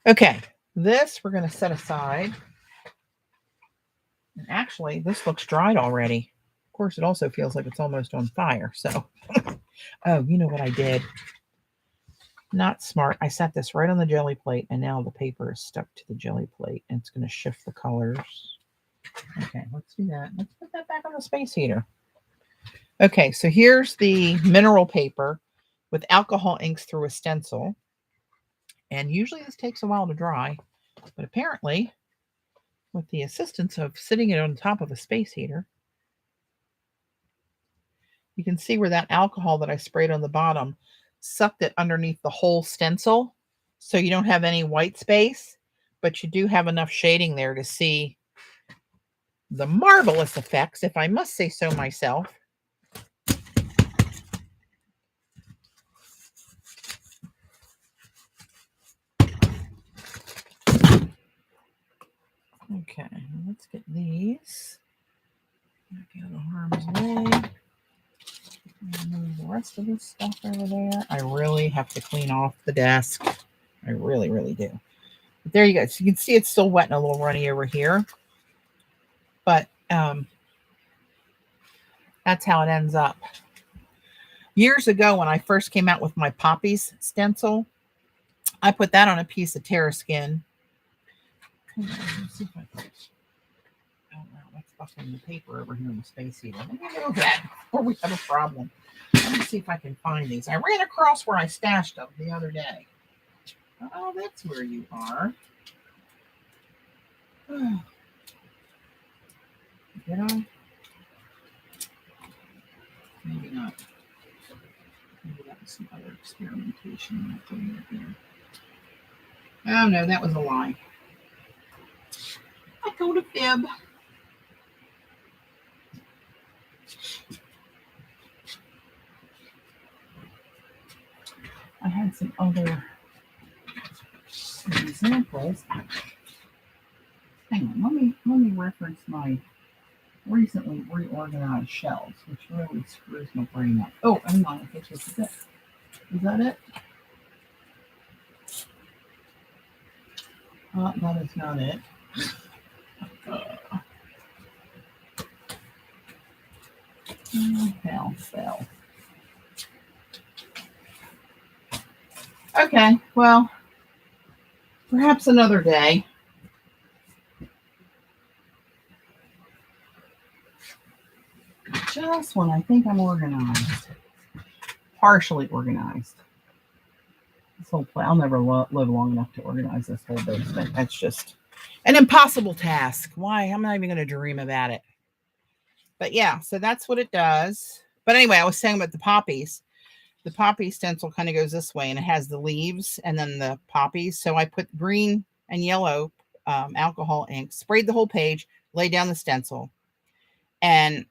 [SPEAKER 1] Okay, this we're going to set aside. And actually, this looks dried already. Of course, it also feels like it's almost on fire. So, oh, you know what I did? Not smart. I set this right on the jelly plate, and now the paper is stuck to the jelly plate, and it's going to shift the colors. Okay, let's do that. Let's put that back on the space heater. Okay, so here's the mineral paper with alcohol inks through a stencil. And usually this takes a while to dry, but apparently, with the assistance of sitting it on top of a space heater, you can see where that alcohol that I sprayed on the bottom sucked it underneath the whole stencil. So you don't have any white space, but you do have enough shading there to see the marvelous effects, if I must say so myself. Okay, let's get these back out of harm's way. And move the rest of this stuff over there. I really have to clean off the desk. I really, really do. But there you go. So you can see it's still wet and a little runny over here. But that's how it ends up. Years ago, when I first came out with my Poppies stencil, I put that on a piece of Terraskin. Let's see if I can. Oh, wow, that's buffing the paper over here in the space heater. Let me move that before we have a problem. Let me see if I can find these. I ran across where I stashed them the other day. Oh, that's where you are. Did I? Maybe not. Maybe that was some other experimentation I put in there. Oh, no, that was a lie. I told a fib. I had some other examples. Hang on, let me reference my recently reorganized shelves, which really screws my brain up. Oh, hang on, I think this is it. Is that it? That is not it. Fell. Okay, well, perhaps another day. Just when I think I'm organized, partially organized. This whole place, I'll never live long enough to organize this whole basement. That's just an impossible task. Why? I'm not even going to dream about it. But yeah, so that's what it does. But anyway, I was saying about the poppies. The poppy stencil kind of goes this way, and it has the leaves and then the poppies. So I put green and yellow alcohol ink, sprayed the whole page, laid down the stencil, and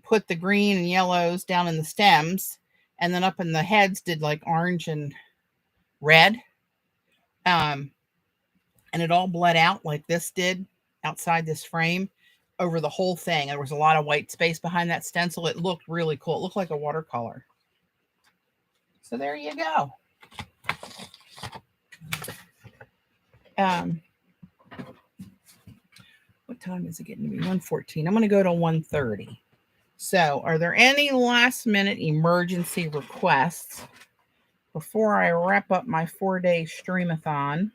[SPEAKER 1] put the green and yellows down in the stems, and then up in the heads did like orange and red. And it all bled out like this did outside this frame over the whole thing. There was a lot of white space behind that stencil. It looked really cool. It looked like a watercolor. So there you go. What time is it getting to be? 1:14. I'm going to go to 1:30. So are there any last minute emergency requests before I wrap up my 4-day streamathon?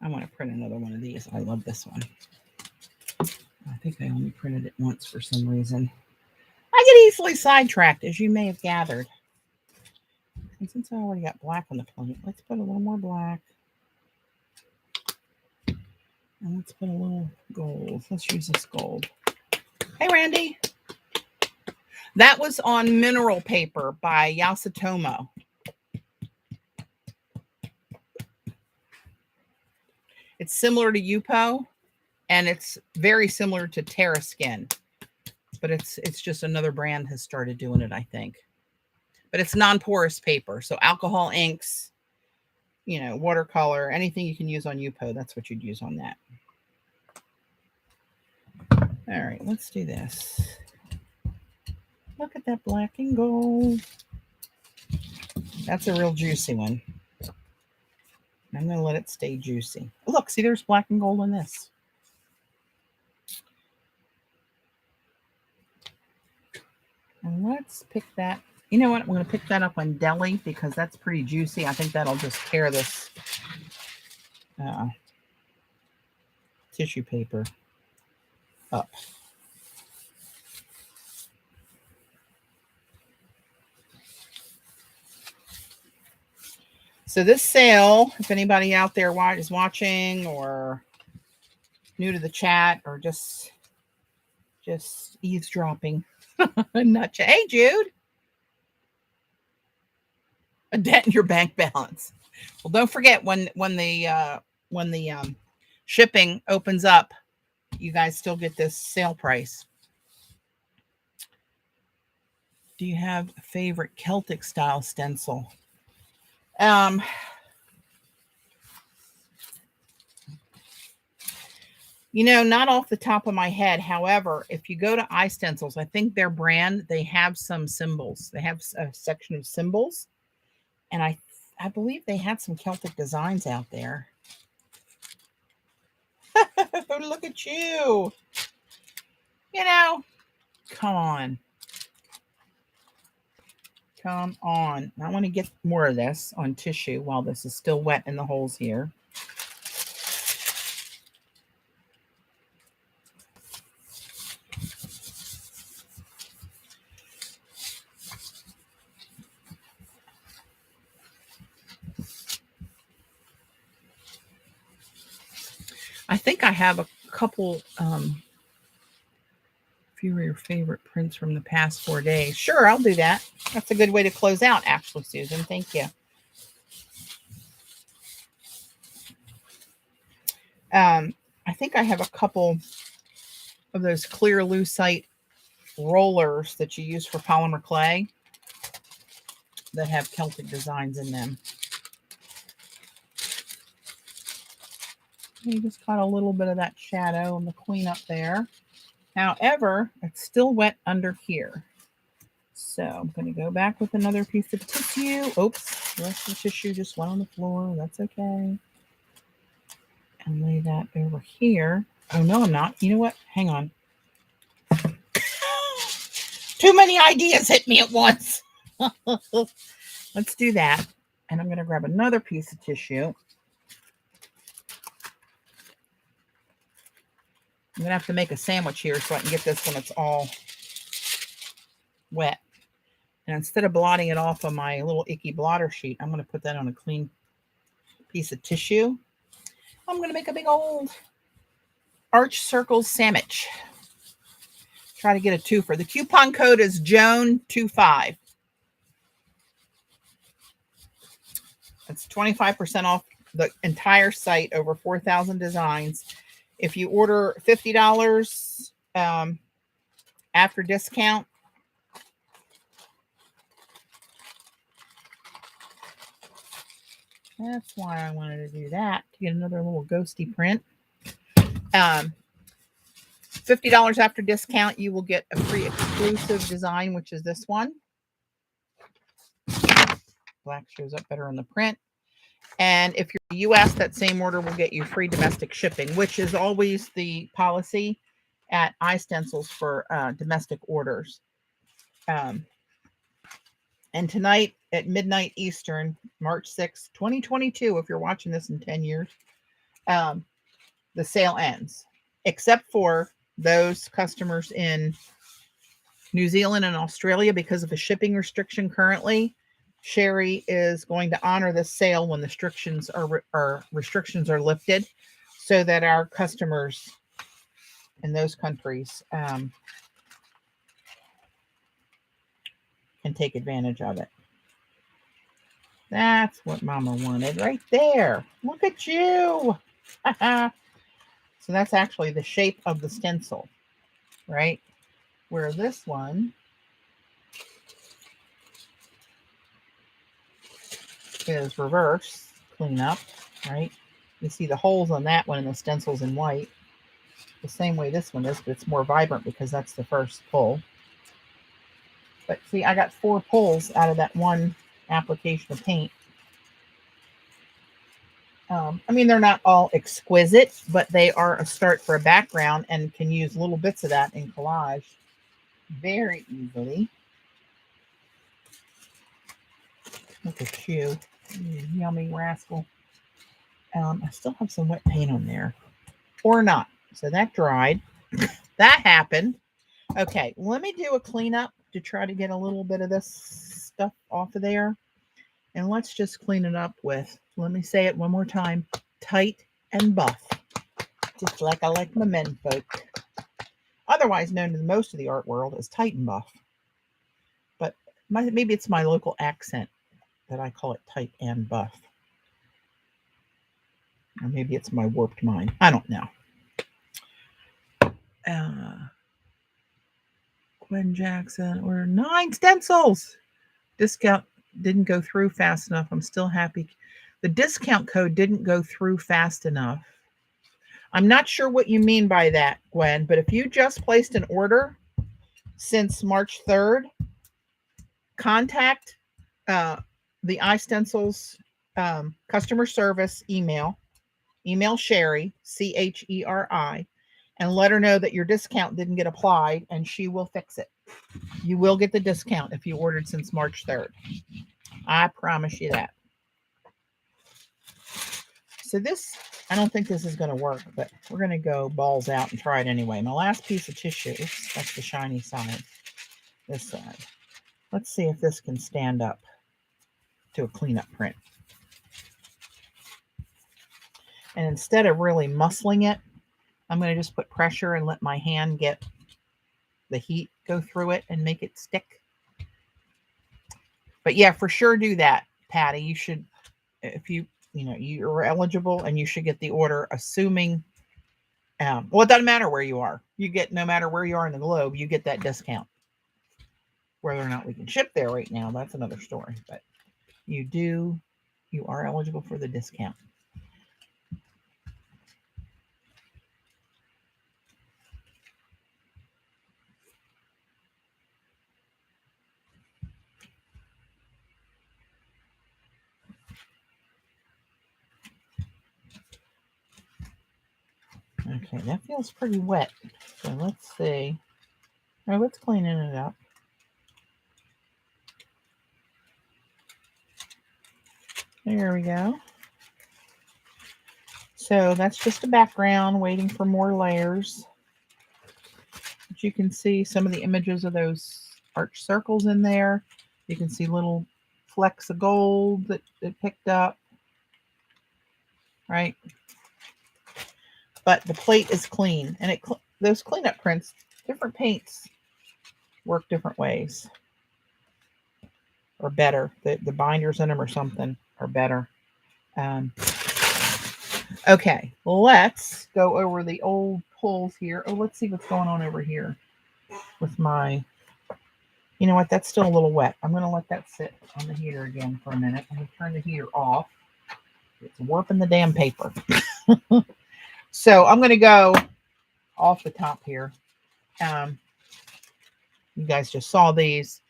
[SPEAKER 1] I want to print another one of these. I love this one. I think I only printed it once for some reason. I get easily sidetracked, as you may have gathered. And since I already got black on the plate, let's put a little more black. And let's put a little gold. Let's use this gold. Hey, Randy. That was on mineral paper by Yasutomo. It's similar to Yupo, and it's very similar to Terraskin. But it's just another brand has started doing it, I think. But it's non-porous paper. So alcohol inks, you know, watercolor, anything you can use on Yupo, that's what you'd use on that. All right, let's do this. Look at that black and gold. That's a real juicy one. I'm going to let it stay juicy. Look, see, there's black and gold in this. And let's pick that. You know what? I'm going to pick that up on deli because that's pretty juicy. I think that'll just tear this tissue paper up. So this sale, if anybody out there is watching or new to the chat or just eavesdropping, not hey Jude, a dent in your bank balance. Well, don't forget when the shipping opens up, you guys still get this sale price. Do you have a favorite Celtic style stencil? You know, not off the top of my head. However, if you go to iStencils, I think their brand, they have some symbols. They have a section of symbols. And I believe they had some Celtic designs out there. Look at you. You know, come on. Come on. I want to get more of this on tissue while this is still wet in the holes here. I think I have a couple few of your favorite prints from the past 4 days. Sure, I'll do that. That's a good way to close out, actually, Susan. Thank you. I think I have a couple of those clear lucite rollers that you use for polymer clay that have Celtic designs in them. You just got a little bit of that shadow on the queen up there. However, it's still wet under here. So I'm going to go back with another piece of tissue. Oops, the rest of the tissue just went on the floor. That's okay. And lay that over here. Oh, no, I'm not. You know what? Hang on. Too many ideas hit me at once. Let's do that. And I'm going to grab another piece of tissue. I'm going to have to make a sandwich here so I can get this when it's all wet. And instead of blotting it off on my little icky blotter sheet, I'm going to put that on a clean piece of tissue. I'm going to make a big old arch circle sandwich. Try to get a twofer. The coupon code is JOAN25. That's 25% off the entire site, over 4,000 designs. If you order $50 after discount, that's why I wanted to do that, to get another little ghosty print. $50 after discount, you will get a free exclusive design, which is this one. Black shows up better on the print. And if you're US, that same order will get you free domestic shipping, which is always the policy at iStencils for domestic orders. And tonight at midnight Eastern, March 6, 2022, if you're watching this in 10 years, the sale ends, except for those customers in New Zealand and Australia. Because of a shipping restriction currently, Sherry is going to honor this sale when the restrictions are lifted, so that our customers in those countries can take advantage of it. That's what Mama wanted right there. Look at you. So that's actually the shape of the stencil, right? Where this one is reverse, clean up, right? You see the holes on that one, and the stencil's in white. the same way this one is, but it's more vibrant because that's the first pull. But see, I got 4 pulls out of that one application of paint. I mean, they're not all exquisite, but they are a start for a background and can use little bits of that in collage very easily. Look at you, yummy rascal. I still have some wet paint on there, or not. So that dried. That happened. Okay, let me do a cleanup to try to get a little bit of this stuff off of there. And let's just clean it up with, let me say it one more time, tight and buff. Just like I like my men folk. Otherwise known to most of the art world as tight and buff. But maybe it's my local accent that I call it tight and buff. Or maybe it's my warped mind. I don't know. Gwen Jackson, or 9 stencils. Discount didn't go through fast enough. I'm still happy. The discount code didn't go through fast enough. I'm not sure what you mean by that, Gwen, but if you just placed an order since March 3rd, contact the iStencils customer service email Sherry, Cheri, and let her know that your discount didn't get applied, and she will fix it. You will get the discount if you ordered since March 3rd. I promise you that. So this, I don't think this is going to work, but we're going to go balls out and try it anyway. My last piece of tissue, that's the shiny side, this side. Let's see if this can stand up to a cleanup print. And instead of really muscling it, I'm going to just put pressure and let my hand get the heat go through it and make it stick. But yeah, for sure do that, Patty. You should, if you're eligible, and you should get the order, assuming, well, it doesn't matter where you are. You get, no matter where you are in the globe, you get that discount. Whether or not we can ship there right now, that's another story. But you are eligible for the discount. Okay, that feels pretty wet. So let's see. All right, let's cleaning it up. There we go. So that's just a background waiting for more layers. But you can see some of the images of those arch circles in there. You can see little flecks of gold that it picked up. Right? But the plate is clean, and those cleanup prints, different paints work different ways, or better. The binders in them or something are better. Okay, let's go over the old pulls here. Oh, let's see what's going on over here with my, you know what, that's still a little wet. I'm going to let that sit on the heater again for a minute. I'm going to turn the heater off. It's warping the damn paper. So I'm going to go off the top here. You guys just saw these.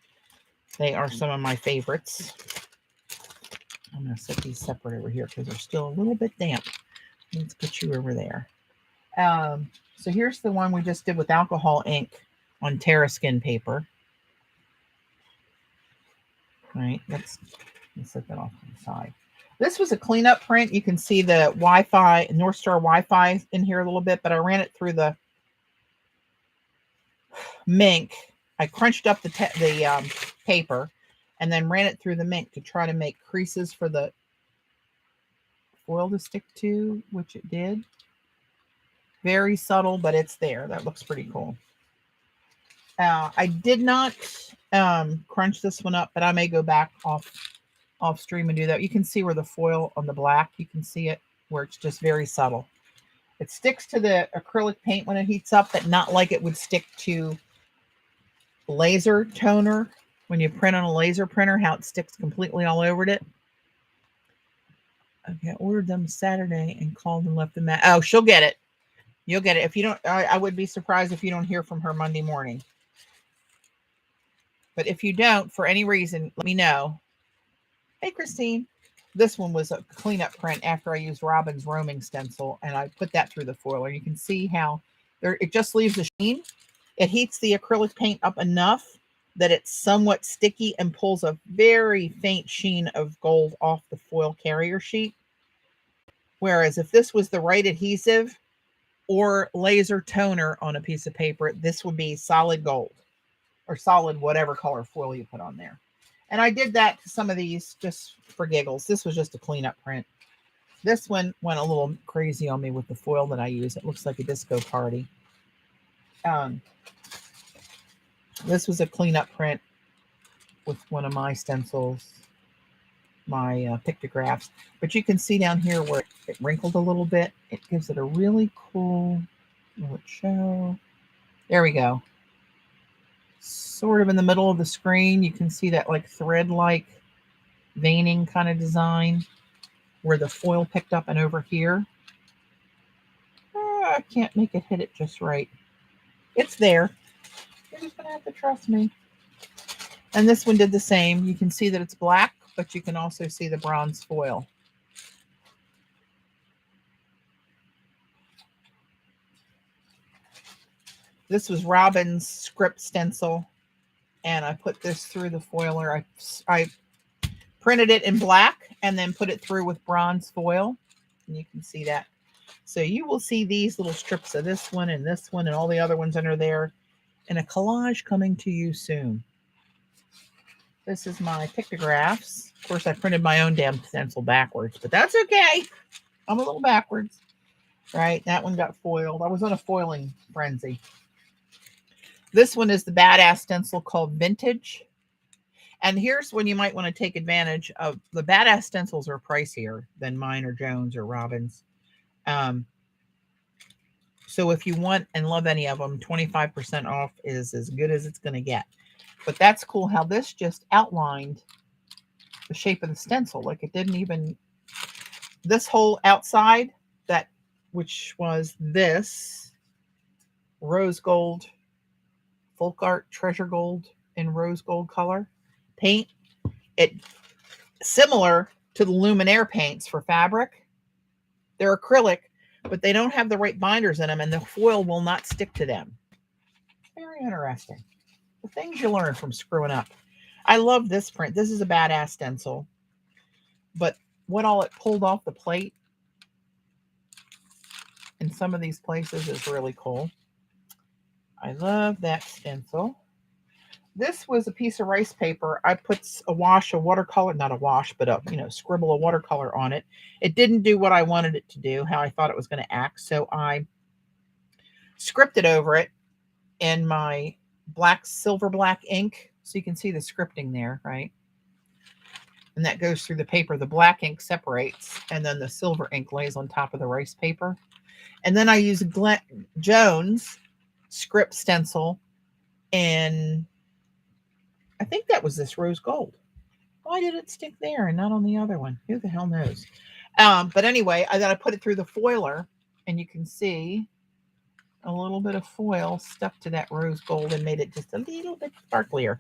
[SPEAKER 1] They are some of my favorites. I'm going to set these separate over here because they're still a little bit damp. Let's put you over there. So here's the one we just did with alcohol ink on TerraSkin paper. All right, let's set that off to the side. This was a cleanup print. You can see the Wi-Fi, North Star Wi-Fi in here a little bit, but I ran it through the Mink. I crunched up the paper and then ran it through the Mink to try to make creases for the foil to stick to, which it did. Very subtle, but it's there. That looks pretty cool. I did not crunch this one up, but I may go back off stream and do that. You can see where the foil on the black, you can see it where it's just very subtle. It sticks to the acrylic paint when it heats up, but not like it would stick to laser toner when you print on a laser printer, how it sticks completely all over it. Okay, I ordered them Saturday and called and left them at, oh, she'll get it. You'll get it. If you don't, I would be surprised if you don't hear from her Monday morning. But if you don't, for any reason, let me know. Hey, Christine. This one was a cleanup print after I used Robin's roaming stencil, and I put that through the foiler. You can see how there it just leaves a sheen. It heats the acrylic paint up enough that it's somewhat sticky and pulls a very faint sheen of gold off the foil carrier sheet. Whereas if this was the right adhesive or laser toner on a piece of paper, this would be solid gold or solid whatever color foil you put on there. And I did that to some of these just for giggles. This was just a cleanup print. This one went a little crazy on me with the foil that I use. It looks like a disco party. This was a cleanup print with one of my stencils, my pictographs. But you can see down here where it wrinkled a little bit. It gives it a really cool, will it show? There we go. Sort of in the middle of the screen, you can see that like thread-like veining kind of design where the foil picked up and over here. I can't make it hit it just right. It's there. You're just going to have to trust me. And this one did the same. You can see that it's black, but you can also see the bronze foil. This was Robin's script stencil, and I put this through the foiler. I printed it in black and then put it through with bronze foil, and you can see that. So you will see these little strips of this one and all the other ones under there in a collage coming to you soon. This is my pictographs. Of course, I printed my own damn stencil backwards, but that's okay. I'm a little backwards, right? That one got foiled. I was on a foiling frenzy. This one is the badass stencil called Vintage. And here's when you might want to take advantage of the badass stencils are pricier than mine or Joan's or Robin's. So if you want and love any of them, 25% off is as good as it's going to get. But that's cool how this just outlined the shape of the stencil. Like it didn't even, this whole outside, that, which was this rose gold, folk art treasure gold in rose gold color paint. It similar to the Luminaire paints for fabric. They're acrylic, but they don't have the right binders in them, and the foil will not stick to them. Very interesting. The things you learn from screwing up. I love this print. This is a badass stencil. But what all it pulled off the plate in some of these places is really cool. I love that stencil. This was a piece of rice paper. I put a wash of watercolor, not a wash, but a, scribble of watercolor on it. It didn't do what I wanted it to do, how I thought it was going to act. So I scripted over it in my silver black ink. So you can see the scripting there, right? And that goes through the paper. The black ink separates, and then the silver ink lays on top of the rice paper. And then I use Joan's script stencil, and I think that was this rose gold. Why did it stick there and not on the other one? Who the hell knows? But anyway, then I put it through the foiler, and you can see a little bit of foil stuck to that rose gold and made it just a little bit sparklier.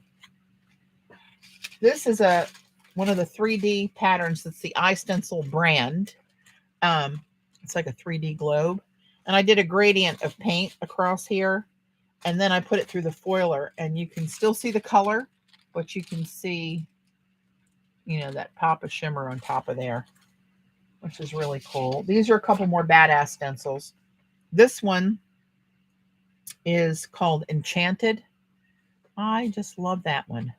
[SPEAKER 1] This is one of the 3D patterns. That's the iStencil brand. It's like a 3D globe. And I did a gradient of paint across here, and then I put it through the foiler, and you can still see the color, but you can see, that pop of shimmer on top of there, which is really cool. These are a couple more badass stencils. This one is called Enchanted. I just love that one.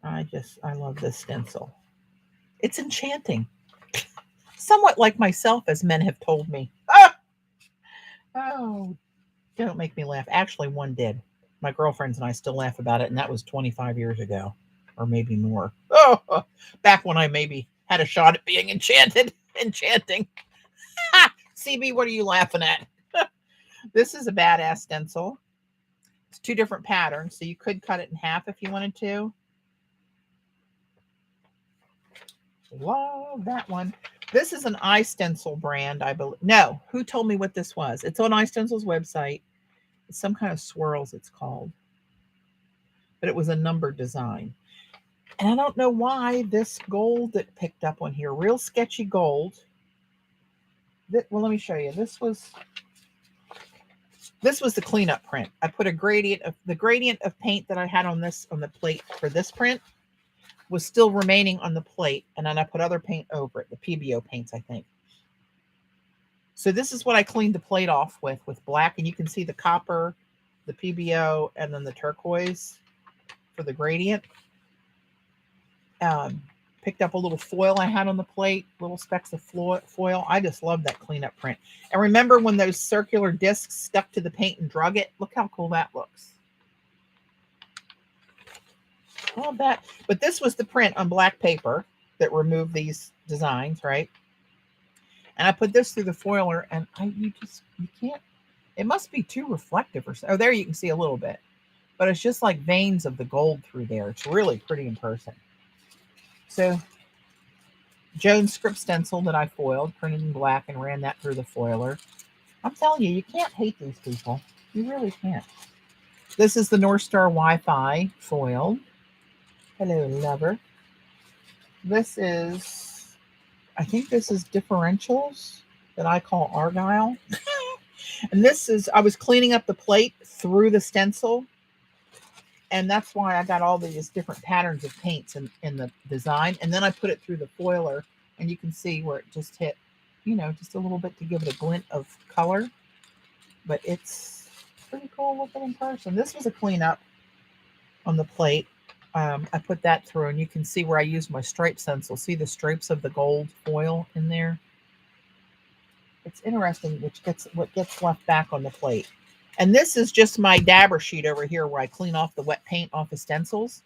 [SPEAKER 1] I love this stencil. It's enchanting. Somewhat like myself, as men have told me. Ah! Oh, don't make me laugh. Actually, one did. My girlfriends and I still laugh about it, and that was 25 years ago, or maybe more. Oh, back when I maybe had a shot at being enchanting. CB, what are you laughing at? This is a badass stencil. It's two different patterns, so you could cut it in half if you wanted to. Love that one. This is an iStencil brand, I believe. No, who told me what this was? It's on iStencil's website. It's some kind of swirls it's called. But it was a numbered design. And I don't know why this gold that picked up on here, real sketchy gold. Well, let me show you. This was the cleanup print. I put a gradient of paint that I had on the plate for this print was still remaining on the plate, and then I put other paint over it, the PBO paints, I think. So this is what I cleaned the plate off with black, and you can see the copper, the PBO, and then the turquoise for the gradient. Picked up a little foil I had on the plate, little specks of foil. I just love that cleanup print. And remember when those circular discs stuck to the paint and drug it? Look how cool that looks. Love that. But this was the print on black paper that removed these designs, right? And I put this through the foiler, and you can't, it must be too reflective or so. Oh, there you can see a little bit. But it's just like veins of the gold through there. It's really pretty in person. So Joan's script stencil that I foiled, printed in black, and ran that through the foiler. I'm telling you, you can't hate these people. You really can't. This is the North Star Wi-Fi foiled. Hello, lover. This is, I think this is differentials that I call Argyle. And this is, I was cleaning up the plate through the stencil. And that's why I got all these different patterns of paints in the design. And then I put it through the foiler, and you can see where it just hit, just a little bit to give it a glint of color. But it's pretty cool looking in person. This was a cleanup on the plate. I put that through, and you can see where I used my stripe stencil. See the stripes of the gold foil in there? It's interesting what gets left back on the plate. And this is just my dabber sheet over here where I clean off the wet paint off the stencils.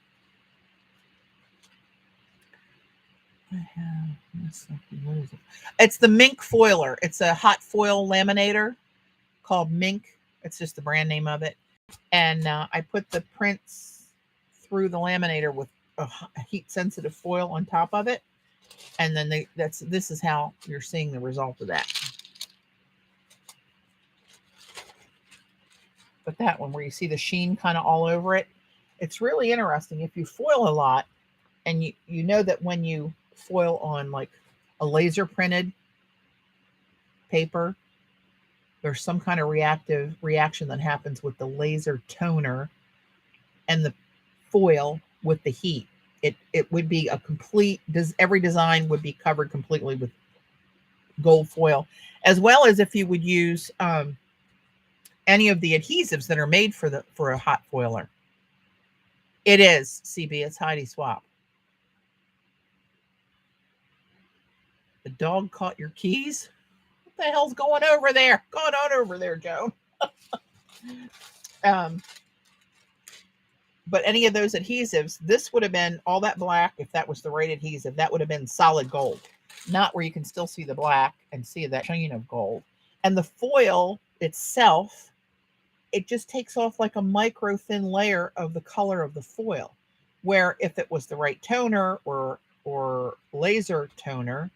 [SPEAKER 1] I have, what is it? It's the Mink Foiler. It's a hot foil laminator called Mink. It's just the brand name of it. And I put the prints through the laminator with a heat sensitive foil on top of it. And then this is how you're seeing the result of that. But that one where you see the sheen kind of all over it, it's really interesting. If you foil a lot, and you know that when you foil on like a laser printed paper, there's some kind of reaction that happens with the laser toner and the foil with the heat. It would be a complete, every design would be covered completely with gold foil, as well as if you would use any of the adhesives that are made for a hot foiler. It is, CB, it's Heidi Swap. The dog caught your keys? What the hell's going over there? Going on over there, Joan? But any of those adhesives, this would have been all that black. If that was the right adhesive, that would have been solid gold, not where you can still see the black and see that sheen of gold. And the foil itself, it just takes off like a micro thin layer of the color of the foil, where if it was the right toner or laser toner,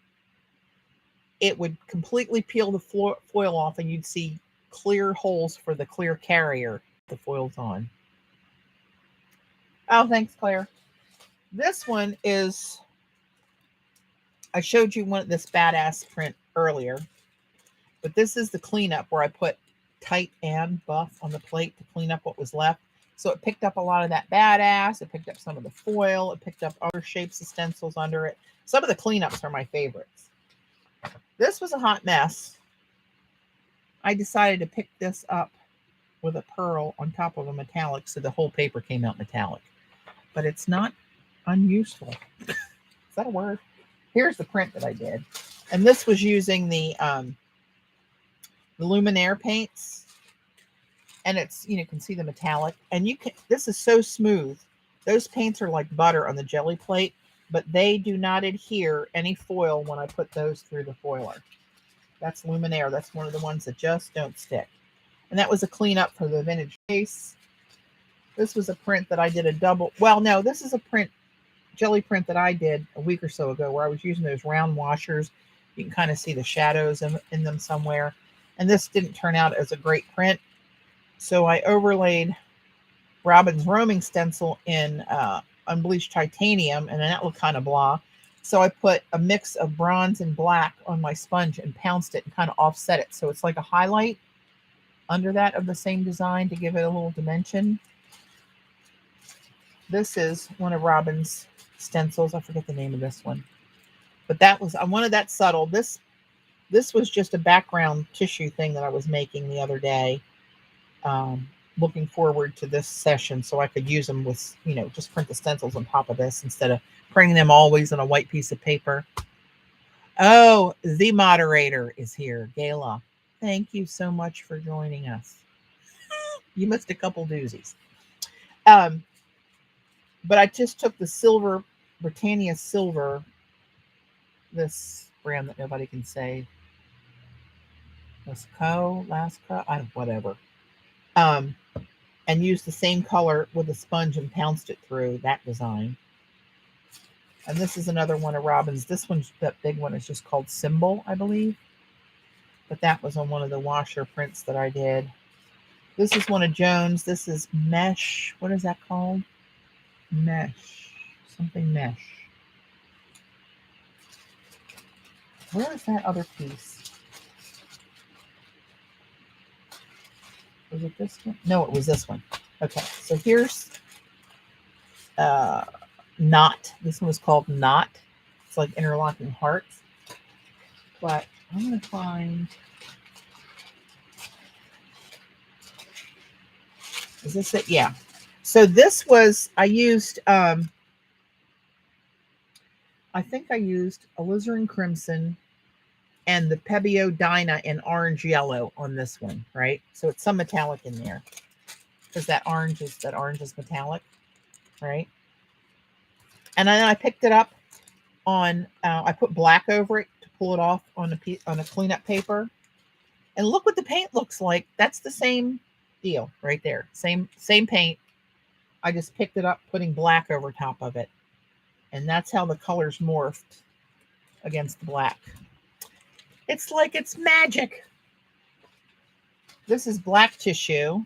[SPEAKER 1] it would completely peel the foil off, and you'd see clear holes for the clear carrier the foil's on. Oh, thanks, Claire. This one is, I showed you this badass print earlier, but this is the cleanup where I put tight and buff on the plate to clean up what was left. So it picked up a lot of that badass. It picked up some of the foil. It picked up other shapes of stencils under it. Some of the cleanups are my favorites. This was a hot mess. I decided to pick this up with a pearl on top of a metallic, so the whole paper came out metallic. But it's not unuseful. Is that a word? Here's the print that I did. And this was using the Luminaire paints, and it's, you can see the metallic, and this is so smooth. Those paints are like butter on the jelly plate, but they do not adhere any foil when I put those through the foiler. That's Luminaire. That's one of the ones that just don't stick. And that was a cleanup for the vintage case. This was a print that I did a double. Well, no, this is a print jelly print that I did a week or so ago where I was using those round washers. You can kind of see the shadows in them somewhere. And this didn't turn out as a great print. So I overlaid Robin's roaming stencil in unbleached titanium, and then that looked kind of blah. So I put a mix of bronze and black on my sponge and pounced it and kind of offset it. So it's like a highlight under that of the same design to give it a little dimension. This is one of Robin's stencils. I forget the name of this one. But that was, I wanted that subtle. This was just a background tissue thing that I was making the other day. Looking forward to this session so I could use them with, you know, just print the stencils on top of this instead of printing them always on a white piece of paper. Oh, the moderator is here, Gayla. Thank you so much for joining us. You missed a couple doozies. But I just took the silver, Britannia silver, this brand that nobody can say. Lasco, whatever. And used the same color with a sponge and pounced it through that design. And this is another one of Robin's. This one's, that big one is just called Symbol, I believe. But that was on one of the washer prints that I did. This is one of Joan's. This is Mesh. What is that called? Mesh. Something Mesh. Where is that other piece? Was it this one? No, it was this one. Okay, so here's Knot. This one was called Knot. It's like interlocking hearts. But I'm going to find... Is this it? Yeah. So this was, I used, I think I used alizarin crimson and the Pebeo Dyna in orange yellow on this one, right? So it's some metallic in there because that orange is metallic, right? And then I picked it up on, I put black over it to pull it off on a cleanup paper. And look what the paint looks like. That's the same deal right there. Same paint. I just picked it up, putting black over top of it. And that's how the colors morphed against the black. It's like it's magic. This is black tissue,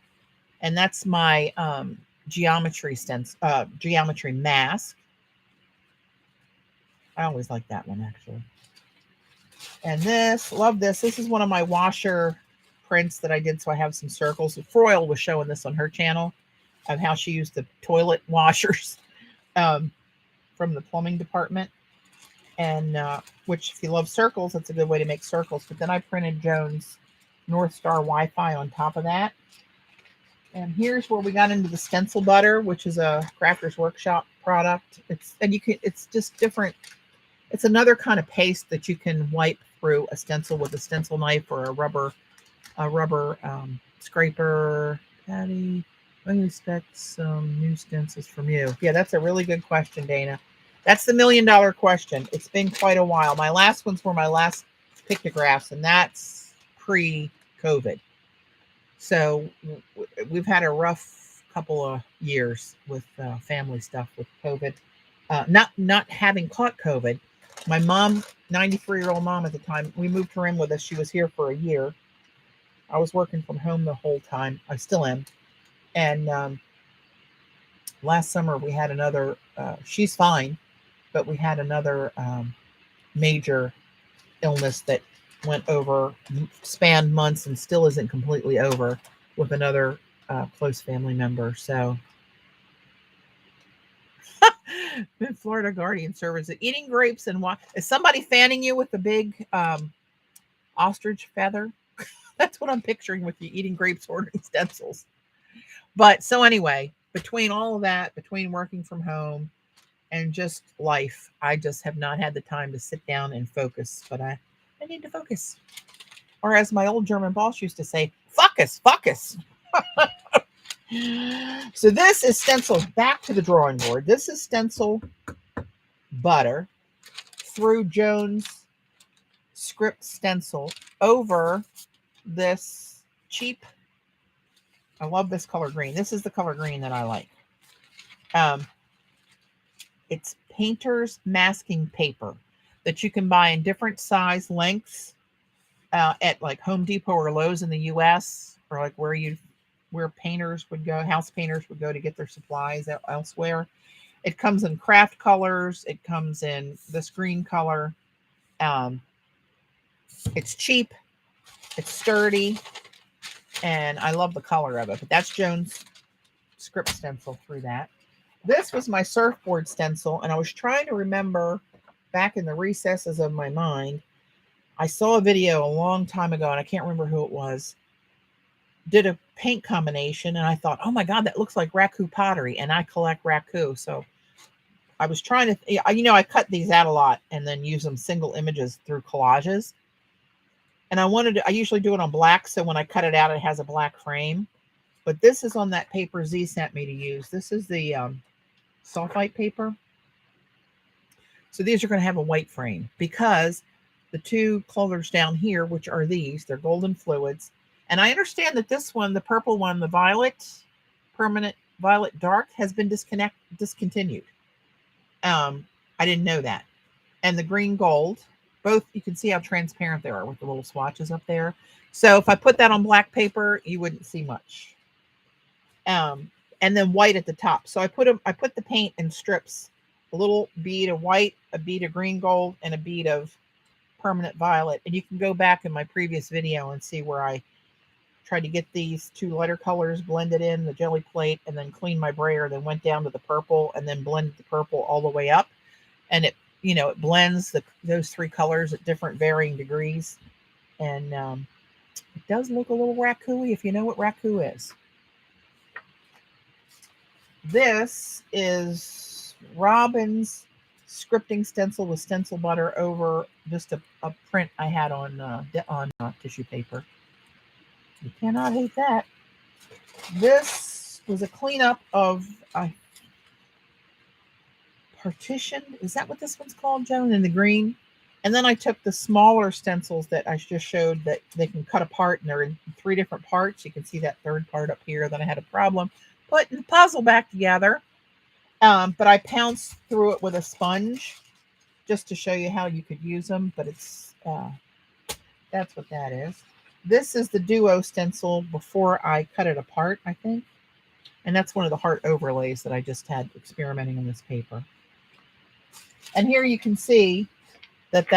[SPEAKER 1] and that's my geometry mask. I always like that one, actually. And this, love this. This is one of my washer prints that I did, so I have some circles. Foil was showing this on her channel of how she used the toilet washers from the plumbing department. And which, if you love circles, that's a good way to make circles. But then I printed Joan's North Star Wi-Fi on top of that. And here's where we got into the stencil butter, which is a Crafters Workshop product. It's just different. It's another kind of paste that you can wipe through a stencil with a stencil knife or a rubber scraper. Patty, I expect some new stencils from you. Yeah, that's a really good question, Dana. That's the $1 million question. It's been quite a while. My last ones were my last pictographs, and that's pre-COVID. So we've had a rough couple of years with family stuff with COVID. Not having caught COVID. My mom, 93-year-old mom at the time, we moved her in with us. She was here for a year. I was working from home the whole time. I still am. And last summer we had another, she's fine, but we had another major illness that spanned months and still isn't completely over with another close family member. So Florida Guardian Service, eating grapes and wine. Is somebody fanning you with the big ostrich feather? That's what I'm picturing with you, eating grapes, ordering stencils. But so anyway, between all of that, between working from home and just life, I just have not had the time to sit down and focus. But I need to focus. Or as my old German boss used to say, focus, focus. So this is stencil, back to the drawing board. This is stencil butter through Joan's script stencil over this cheap, I love this color green. This is the color green that I like. It's painter's masking paper that you can buy in different size lengths at like Home Depot or Lowe's in the US, or like where painters would go, house painters would go to get their supplies elsewhere. It comes in craft colors. It comes in this green color. It's cheap. It's sturdy. And I love the color of it. But that's Joan's script stencil through that. This was my surfboard stencil. And I was trying to remember back in the recesses of my mind. I saw a video a long time ago, and I can't remember who it was, did a paint combination. And I thought, oh my God, that looks like raku pottery. And I collect raku. So I was trying to, I cut these out a lot and then use them single images through collages. And I usually do it on black. So when I cut it out, it has a black frame. But this is on that paper Z sent me to use. This is the sulfite paper. So these are going to have a white frame because the two colors down here, which are these, they're golden fluids. And I understand that this one, the purple one, the violet, permanent violet dark, has been discontinued. I didn't know that. And the green gold, both, you can see how transparent they are with the little swatches up there. So if I put that on black paper, you wouldn't see much. And then white at the top. So I put the paint in strips, a little bead of white, a bead of green gold, and a bead of permanent violet. And you can go back in my previous video and see where I tried to get these two lighter colors blended in the jelly plate and then cleaned my brayer, then went down to the purple and then blended the purple all the way up. And it, it blends those three colors at different varying degrees. And it does look a little raku-y if you know what raku is. This is Robin's scripting stencil with stencil butter over just a print I had on tissue paper. You cannot hate that. This was a cleanup of partitioned. Is that what this one's called, Joan? In the green. And then I took the smaller stencils that I just showed that they can cut apart, and they're in 3 different parts. You can see that third part up here that I had a problem putting the puzzle back together. But I pounced through it with a sponge just to show you how you could use them. But it's that's what that is. This is the duo stencil before I cut it apart, I think. And that's one of the heart overlays that I just had experimenting on this paper. And here you can see that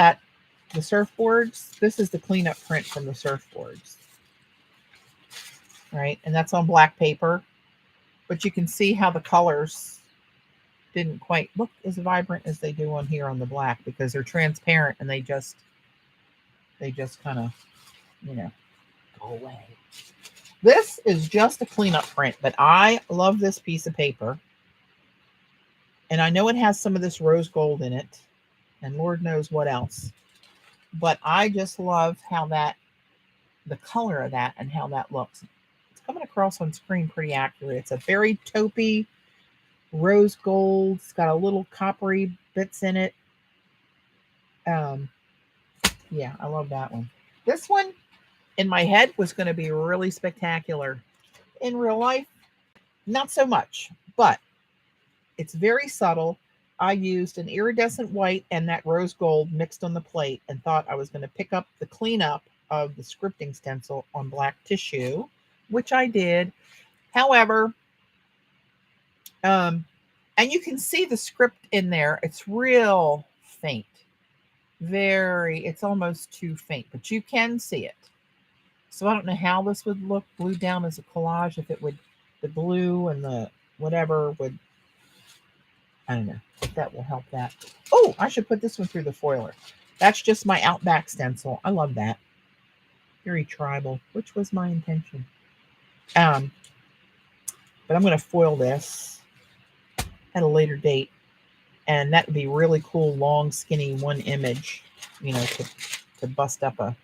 [SPEAKER 1] the surfboards, this is the cleanup print from the surfboards. Right? And that's on black paper. But you can see how the colors didn't quite look as vibrant as they do on here on the black because they're transparent and they just kind of, go away. This is just a cleanup print, but I love this piece of paper. And I know it has some of this rose gold in it, and Lord knows what else. But I just love how the color of that and how that looks. It's coming across on screen pretty accurate. It's a very taupey rose gold. It's got a little coppery bits in it. Yeah, I love that one. This one in my head was going to be really spectacular. In real life, not so much, but it's very subtle. I used an iridescent white and that rose gold mixed on the plate and thought I was going to pick up the cleanup of the scripting stencil on black tissue, which I did. However, and you can see the script in there. It's real faint. It's almost too faint, but you can see it. So I don't know how this would look glued down as a collage, if it would, the blue and the whatever would, I don't know if that will help that. Oh, I should put this one through the foiler. That's just my Outback stencil. I love that. Very tribal, which was my intention. But I'm going to foil this at a later date. And that would be really cool, long, skinny, one image, to bust up a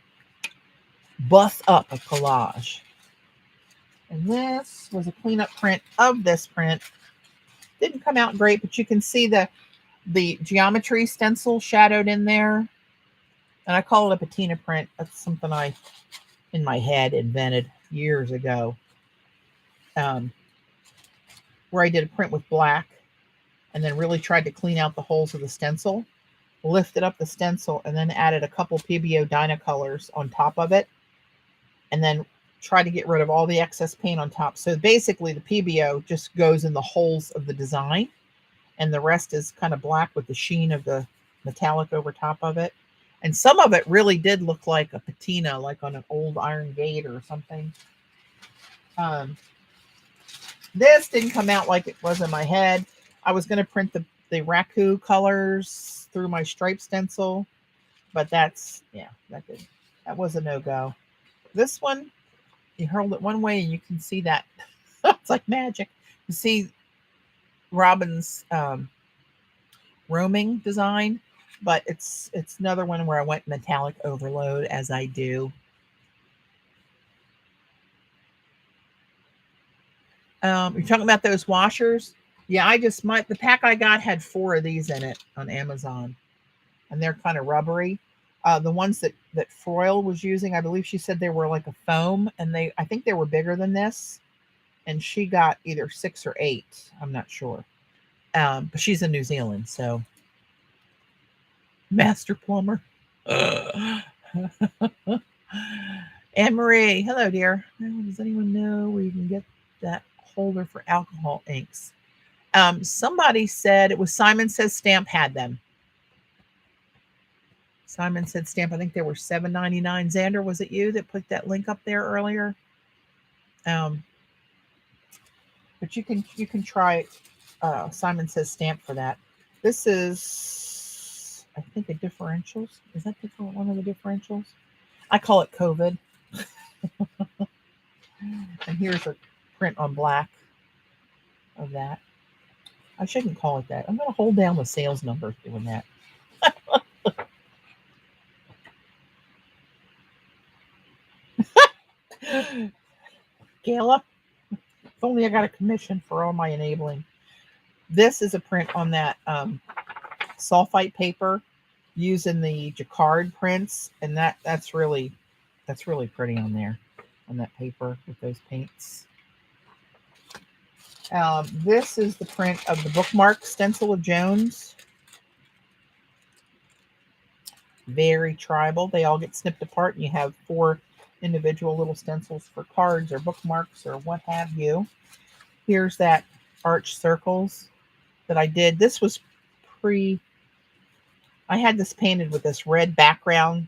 [SPEAKER 1] collage. And this was a cleanup print of this print. Didn't come out great, but you can see the geometry stencil shadowed in there. And I call it a Patina Print. That's something I, in my head, invented years ago. Where I did a print with black. and then really tried to clean out the holes of the stencil, lifted up the stencil, and then added a couple PBO Dynacolors on top of it, and then try to get rid of all the excess paint on top. So basically the PBO just goes in the holes of the design, and the rest is kind of black with the sheen of the metallic over top of it. And some of it really did look like a patina, like on an old iron gate or something. This didn't come out like it was in my head. I was going to print the raku colors through my stripe stencil, but that's, yeah, that was a no-go. This one, you hurled it one way and you can see that. It's like magic. You see Robin's roaming design, but it's another one where I went metallic overload, as I do. You're talking about those washers? Yeah, the pack I got had 4 of these in it on Amazon, and they're kind of rubbery. The ones that Foil was using, I believe she said they were like a foam, and I think they were bigger than this, and she got either 6 or 8. I'm not sure. But she's in New Zealand, so master plumber. Anne-Marie, hello, dear. Does anyone know where you can get that holder for alcohol inks? Somebody said it was Simon Says Stamp had them. Simon Said Stamp. I think they were $7.99. Xander, was it you that put that link up there earlier? But you can try Simon Says Stamp for that. This is, I think, a differentials. Is that one of the differentials? I call it COVID. And here's a print on black of that. I shouldn't call it that. I'm going to hold down the sales numbers doing that. Gala, if only I got a commission for all my enabling. This is a print on that sulfite paper using the jacquard prints, and that's really pretty on there, on that paper with those paints. This is the print of the Bookmark Stencil of Joan's. Very tribal. They all get snipped apart, and you have 4 individual little stencils for cards or bookmarks or what have you. Here's that arch circles that I did. This was I had this painted with this red background,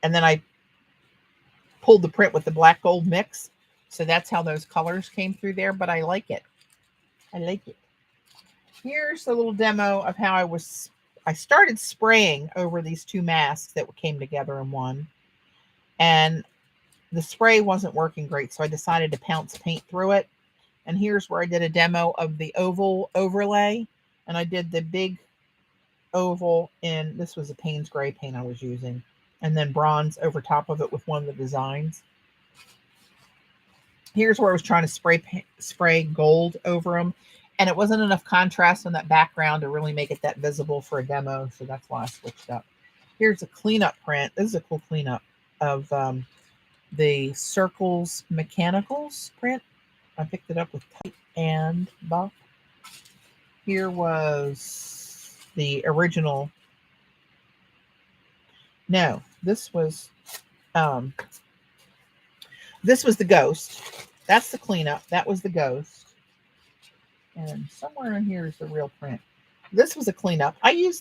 [SPEAKER 1] and then I pulled the print with the black gold mix. So that's how those colors came through there, but I like it. I like it. Here's a little demo of how I started spraying over these 2 masks that came together in one, and the spray wasn't working great, so I decided to pounce paint through it. And here's where I did a demo of the oval overlay, and I did the big oval in, this was a Payne's gray paint I was using, and then bronze over top of it with one of the designs. Here's where I was trying to spray gold over them, and it wasn't enough contrast on that background to really make it that visible for a demo, so that's why I switched up. Here's a cleanup print. This is a cool cleanup of the Circles Mechanicals print. I picked it up with Tight and Buff. Here was the original. No, this was the ghost. That's the cleanup. That was the ghost. And somewhere in here is the real print. This was a cleanup.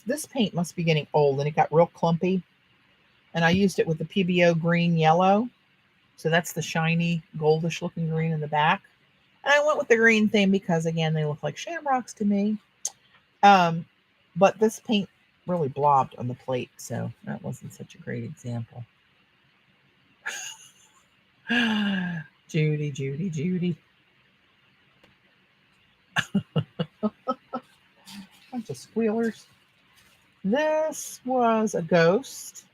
[SPEAKER 1] This paint must be getting old, and it got real clumpy. And I used it with the PBO green yellow. So that's the shiny goldish looking green in the back. And I went with the green theme because, again, they look like shamrocks to me. But this paint really blobbed on the plate, so that wasn't such a great example. Judy, Judy, Judy. Bunch of squealers. This was a ghost.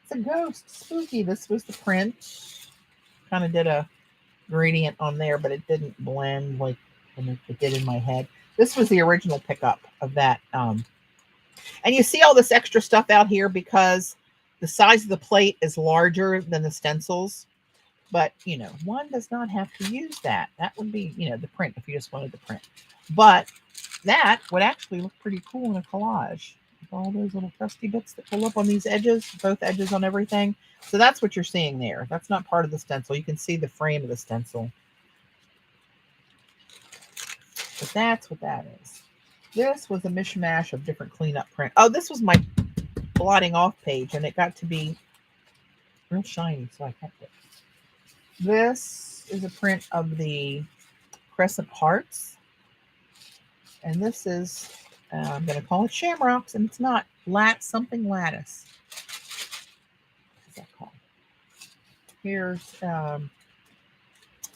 [SPEAKER 1] It's a ghost. Spooky. This was the print. Kind of did a gradient on there, but it didn't blend like it did in my head. This was the original pickup of that. And you see all this extra stuff out here because the size of the plate is larger than the stencils. But, you know, one does not have to use that. That would be, you know, the print if you just wanted the print. But that would actually look pretty cool in a collage. With all those little crusty bits that pull up on these edges, both edges on everything. So that's what you're seeing there. That's not part of the stencil. You can see the frame of the stencil. But that's what that is. This was a mishmash of different cleanup print. Oh, this was my blotting off page, and it got to be real shiny, so I kept it. This is a print of the Crescent Hearts. And this is, I'm going to call it Shamrocks, and it's not. Something lattice. What's that called? Here's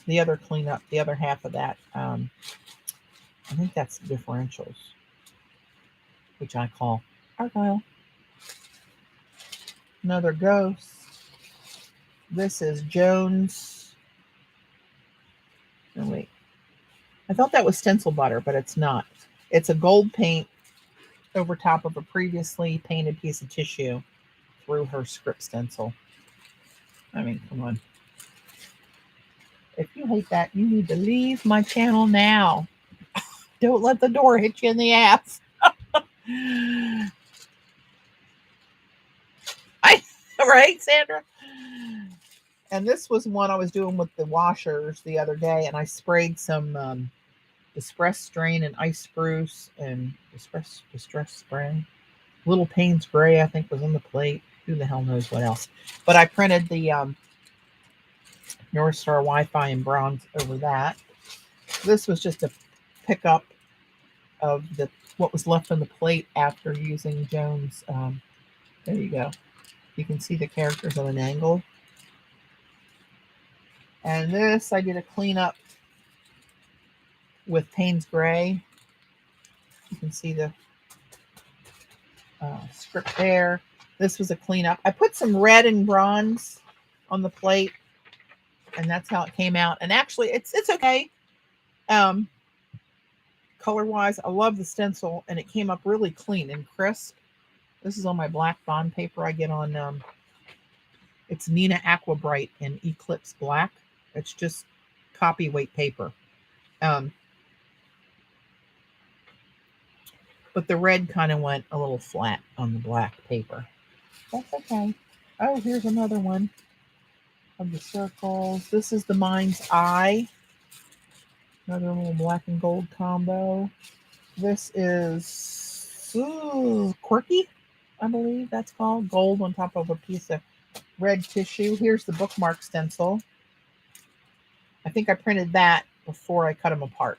[SPEAKER 1] the other cleanup, the other half of that. I think that's differentials, which I call Argyle. Another ghost. This is Joan's. Oh, wait. I thought that was stencil butter, but it's not. It's a gold paint over top of a previously painted piece of tissue through her script stencil. I mean, come on. If you hate that, you need to leave my channel now. Don't let the door hit you in the ass. Right, Sandra? And this was one I was doing with the washers the other day, and I sprayed some Distress Strain and Ice Spruce and Distress Spray. Little Payne's Gray, I think, was on the plate. Who the hell knows what else? But I printed the North Star Wi-Fi in bronze over that. This was just a pickup of what was left on the plate after using Joan's. There you go. You can see the characters at an angle. And this, I did a cleanup with Payne's Gray. You can see the script there. This was a cleanup. I put some red and bronze on the plate, and that's how it came out. And actually, it's okay. Color-wise, I love the stencil, and it came up really clean and crisp. This is on my black bond paper I get on, it's Nina Aqua Bright in Eclipse Black. It's just copy weight paper. But the red kind of went a little flat on the black paper. That's okay. Oh, here's another one of the circles. This is the Mind's Eye. Another little black and gold combo. This is Quirky, I believe that's called. Gold on top of a piece of red tissue. Here's the Bookmark Stencil. I think I printed that before I cut them apart.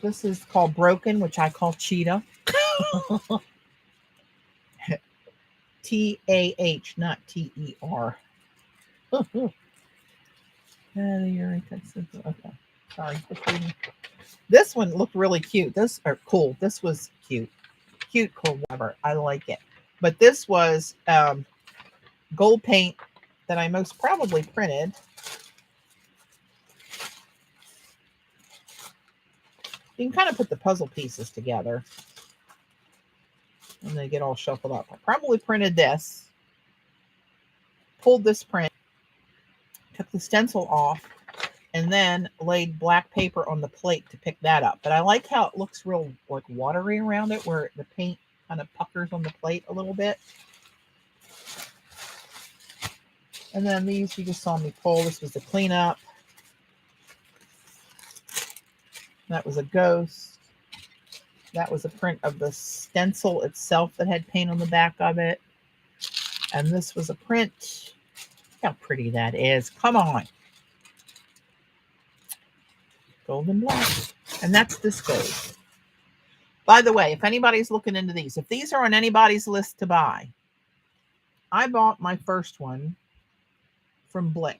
[SPEAKER 1] This is called Broken, which I call Cheetah. T-A-H, not T-E-R. Okay, sorry. This one looked really cute. Cool. This was cute. Cute, cool, whatever. I like it. But this was gold paint that I most probably printed. You can kind of put the puzzle pieces together and they get all shuffled up. I probably printed this, pulled this print, took the stencil off, and then laid black paper on the plate to pick that up. But I like how it looks real like watery around it, where the paint kind of puckers on the plate a little bit. And then these you just saw me pull. This was the cleanup. That was a ghost. That was a print of the stencil itself that had paint on the back of it. And this was a print. Look how pretty that is. Come on. Gold and black. And that's this gold. By the way, if anybody's looking into these, if these are on anybody's list to buy, I bought my first one from Blick.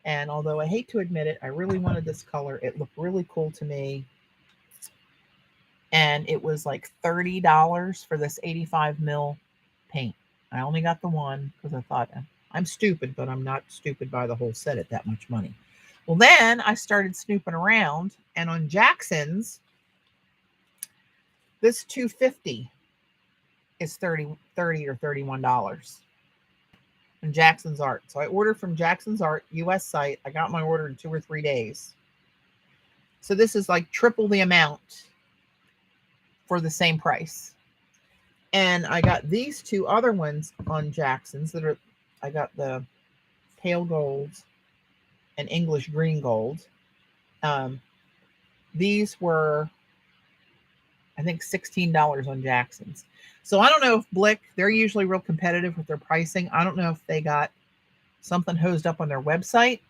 [SPEAKER 1] And although I hate to admit it, I really wanted this color. It looked really cool to me. And it was like $30 for this 85 mil paint. I only got the one because I thought, I'm stupid, but I'm not stupid by the whole set at that much money. Well, then I started snooping around, and on Jackson's, this $250 is $30 or $31. And Jackson's Art. So I ordered from Jackson's Art, US site. I got my order in 2 or 3 days. So this is like triple the amount for the same price. And I got these 2 other ones on Jackson's that are, I got the pale gold and English green gold. These were, I think, $16 on Jackson's. So I don't know if Blick, they're usually real competitive with their pricing. I don't know if they got something hosed up on their website.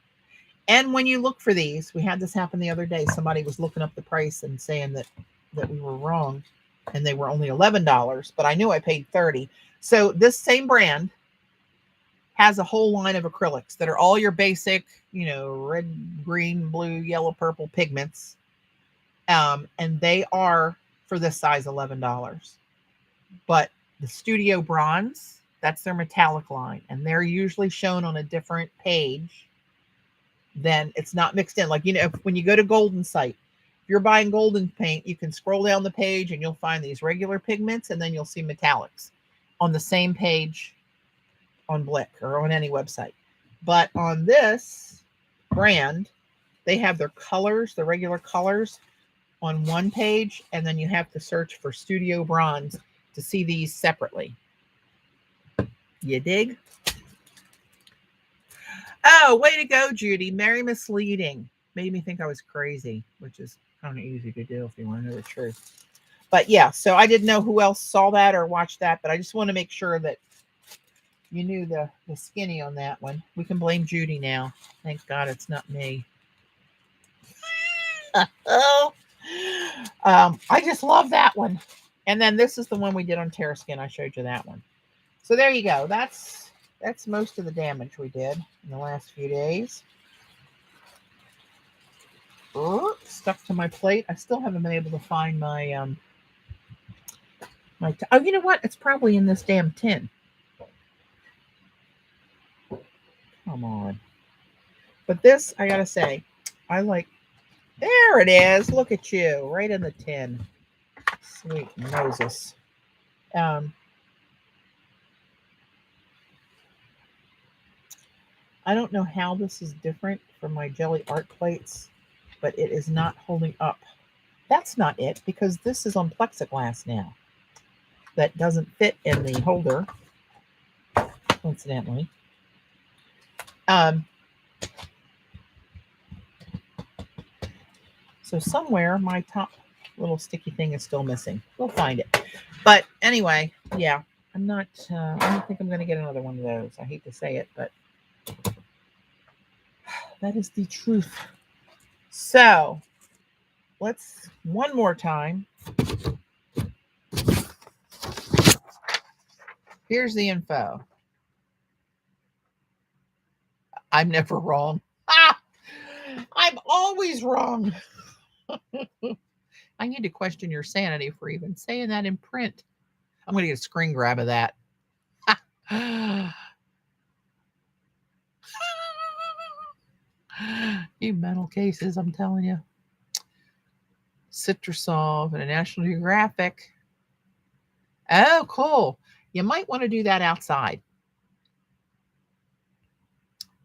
[SPEAKER 1] And when you look for these, we had this happen the other day. Somebody was looking up the price and saying that we were wrong and they were only $11, but I knew I paid $30. So this same brand has a whole line of acrylics that are all your basic, red, green, blue, yellow, purple pigments. And they are, for this size, $11. But the Studio Bronze, that's their metallic line. And they're usually shown on a different page. Then it's not mixed in. Like, when you go to Golden site, if you're buying Golden paint, you can scroll down the page and you'll find these regular pigments and then you'll see metallics on the same page on Blick or on any website. But on this brand, they have their colors, the regular colors on one page, and then you have to search for Studio Bronze to see these separately. You dig? Oh, way to go, Judy. Very misleading. Made me think I was crazy, which is kind of easy to do if you want to know the truth. But yeah, so I didn't know who else saw that or watched that, but I just want to make sure that you knew the skinny on that one. We can blame Judy now. Thank God it's not me. Oh, I just love that one. And then this is the one we did on Terra Skin. I showed you that one. So there you go. That's most of the damage we did in the last few days. Oh, stuck to my plate. I still haven't been able to find my oh, you know what? It's probably in this damn tin. Come on. But this, I gotta say, I like. There it is. Look at you, right in the tin. Sweet Moses. I don't know how this is different from my jelly art plates, but it is not holding up. That's not it, because this is on plexiglass now. That doesn't fit in the holder, coincidentally. So somewhere my top little sticky thing is still missing. We'll find it. But anyway, yeah, I don't think I'm going to get another one of those. I hate to say it, but that is the truth. So let's one more time. Here's the info. I'm never wrong. I'm always wrong. I need to question your sanity for even saying that in print. I'm going to get a screen grab of that. You mental cases, I'm telling you. Citrusolve and a National Geographic. Oh, cool. You might want to do that outside.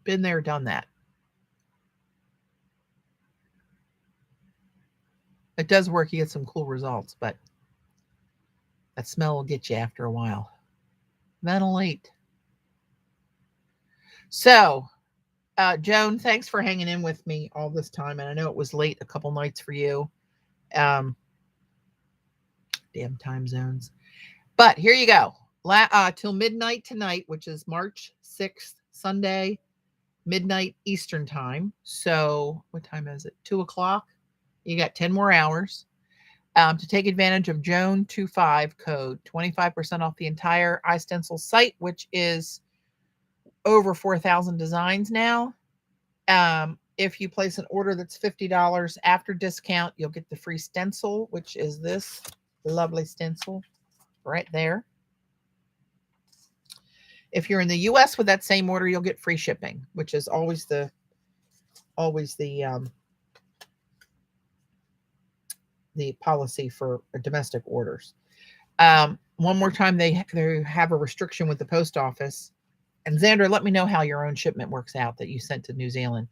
[SPEAKER 1] Been there, done that. It does work. You get some cool results, but that smell will get you after a while. Ventilate. So, Joan, thanks for hanging in with me all this time. And I know it was late a couple nights for you. Damn time zones. But here you go. Till midnight tonight, which is March 6th, Sunday, midnight Eastern time. So what time is it? 2 o'clock. You got 10 more hours to take advantage of JOAN25 code. 25% off the entire iStencils site, which is over 4,000 designs now. If you place an order that's $50 after discount, you'll get the free stencil, which is this lovely stencil right there. If you're in the US with that same order, you'll get free shipping, which is always the policy for domestic orders. One more time, they have a restriction with the post office. And Xander, let me know how your own shipment works out that you sent to New Zealand.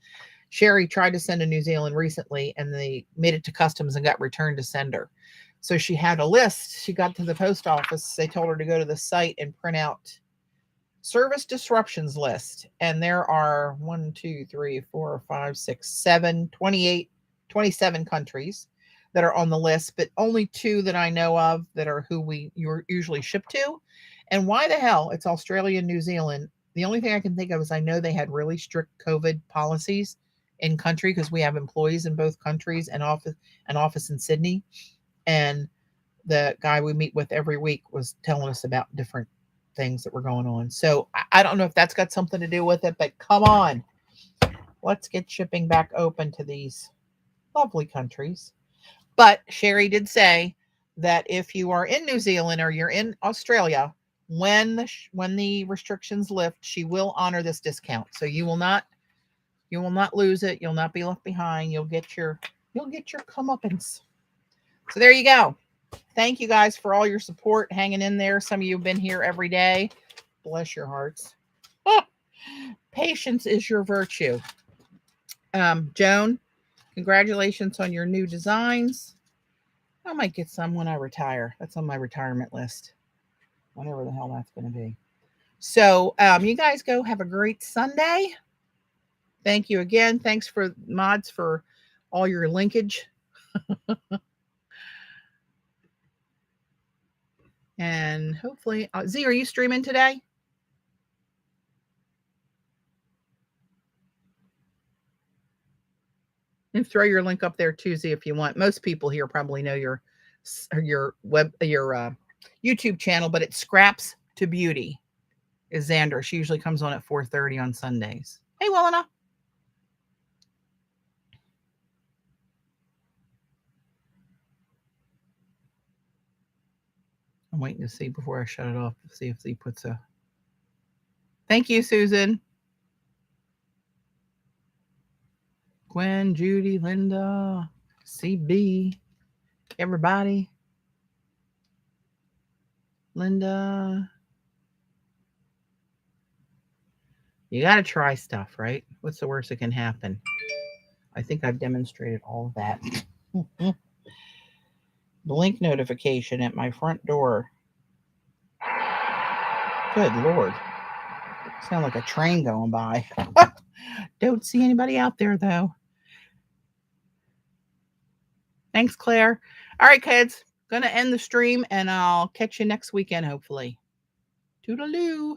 [SPEAKER 1] Sherry tried to send to New Zealand recently, and they made it to customs and got returned to sender. So she had a list. She got to the post office. They told her to go to the site and print out service disruptions list. And there are 27 countries that are on the list, but only 2 that I know of that are who we usually ship to. And why the hell? It's Australia and New Zealand. The only thing I can think of is I know they had really strict COVID policies in country because we have employees in both countries and office in Sydney. And the guy we meet with every week was telling us about different things that were going on. So I don't know if that's got something to do with it, but come on. Let's get shipping back open to these lovely countries. But Sherry did say that if you are in New Zealand or you're in Australia, when the restrictions lift, she will honor this discount. So you will not lose it. You'll not be left behind. You'll get your comeuppance. So there you go. Thank you guys for all your support, hanging in there. Some of you have been here every day. Bless your hearts. Patience is your virtue. Joan, congratulations on your new designs. I might get some when I retire. That's on my retirement list, whatever the hell that's going to be. So you guys go have a great Sunday. Thank you again. Thanks for mods for all your linkage. And hopefully, Z, are you streaming today? And throw your link up there too, Z, if you want. Most people here probably know your YouTube channel, but it's Scraps to Beauty is Xander. She usually comes on at 4:30 on Sundays. Hey, Wellena. I'm waiting to see before I shut it off to see if Z puts a. Thank you, Susan. Gwen, Judy, Linda, CB, everybody. Linda. You got to try stuff, right? What's the worst that can happen? I think I've demonstrated all of that. Blink notification at my front door. Good Lord. Sound like a train going by. Don't see anybody out there, though. Thanks, Claire. All right, kids. Going to end the stream, and I'll catch you next weekend, hopefully. Toodaloo.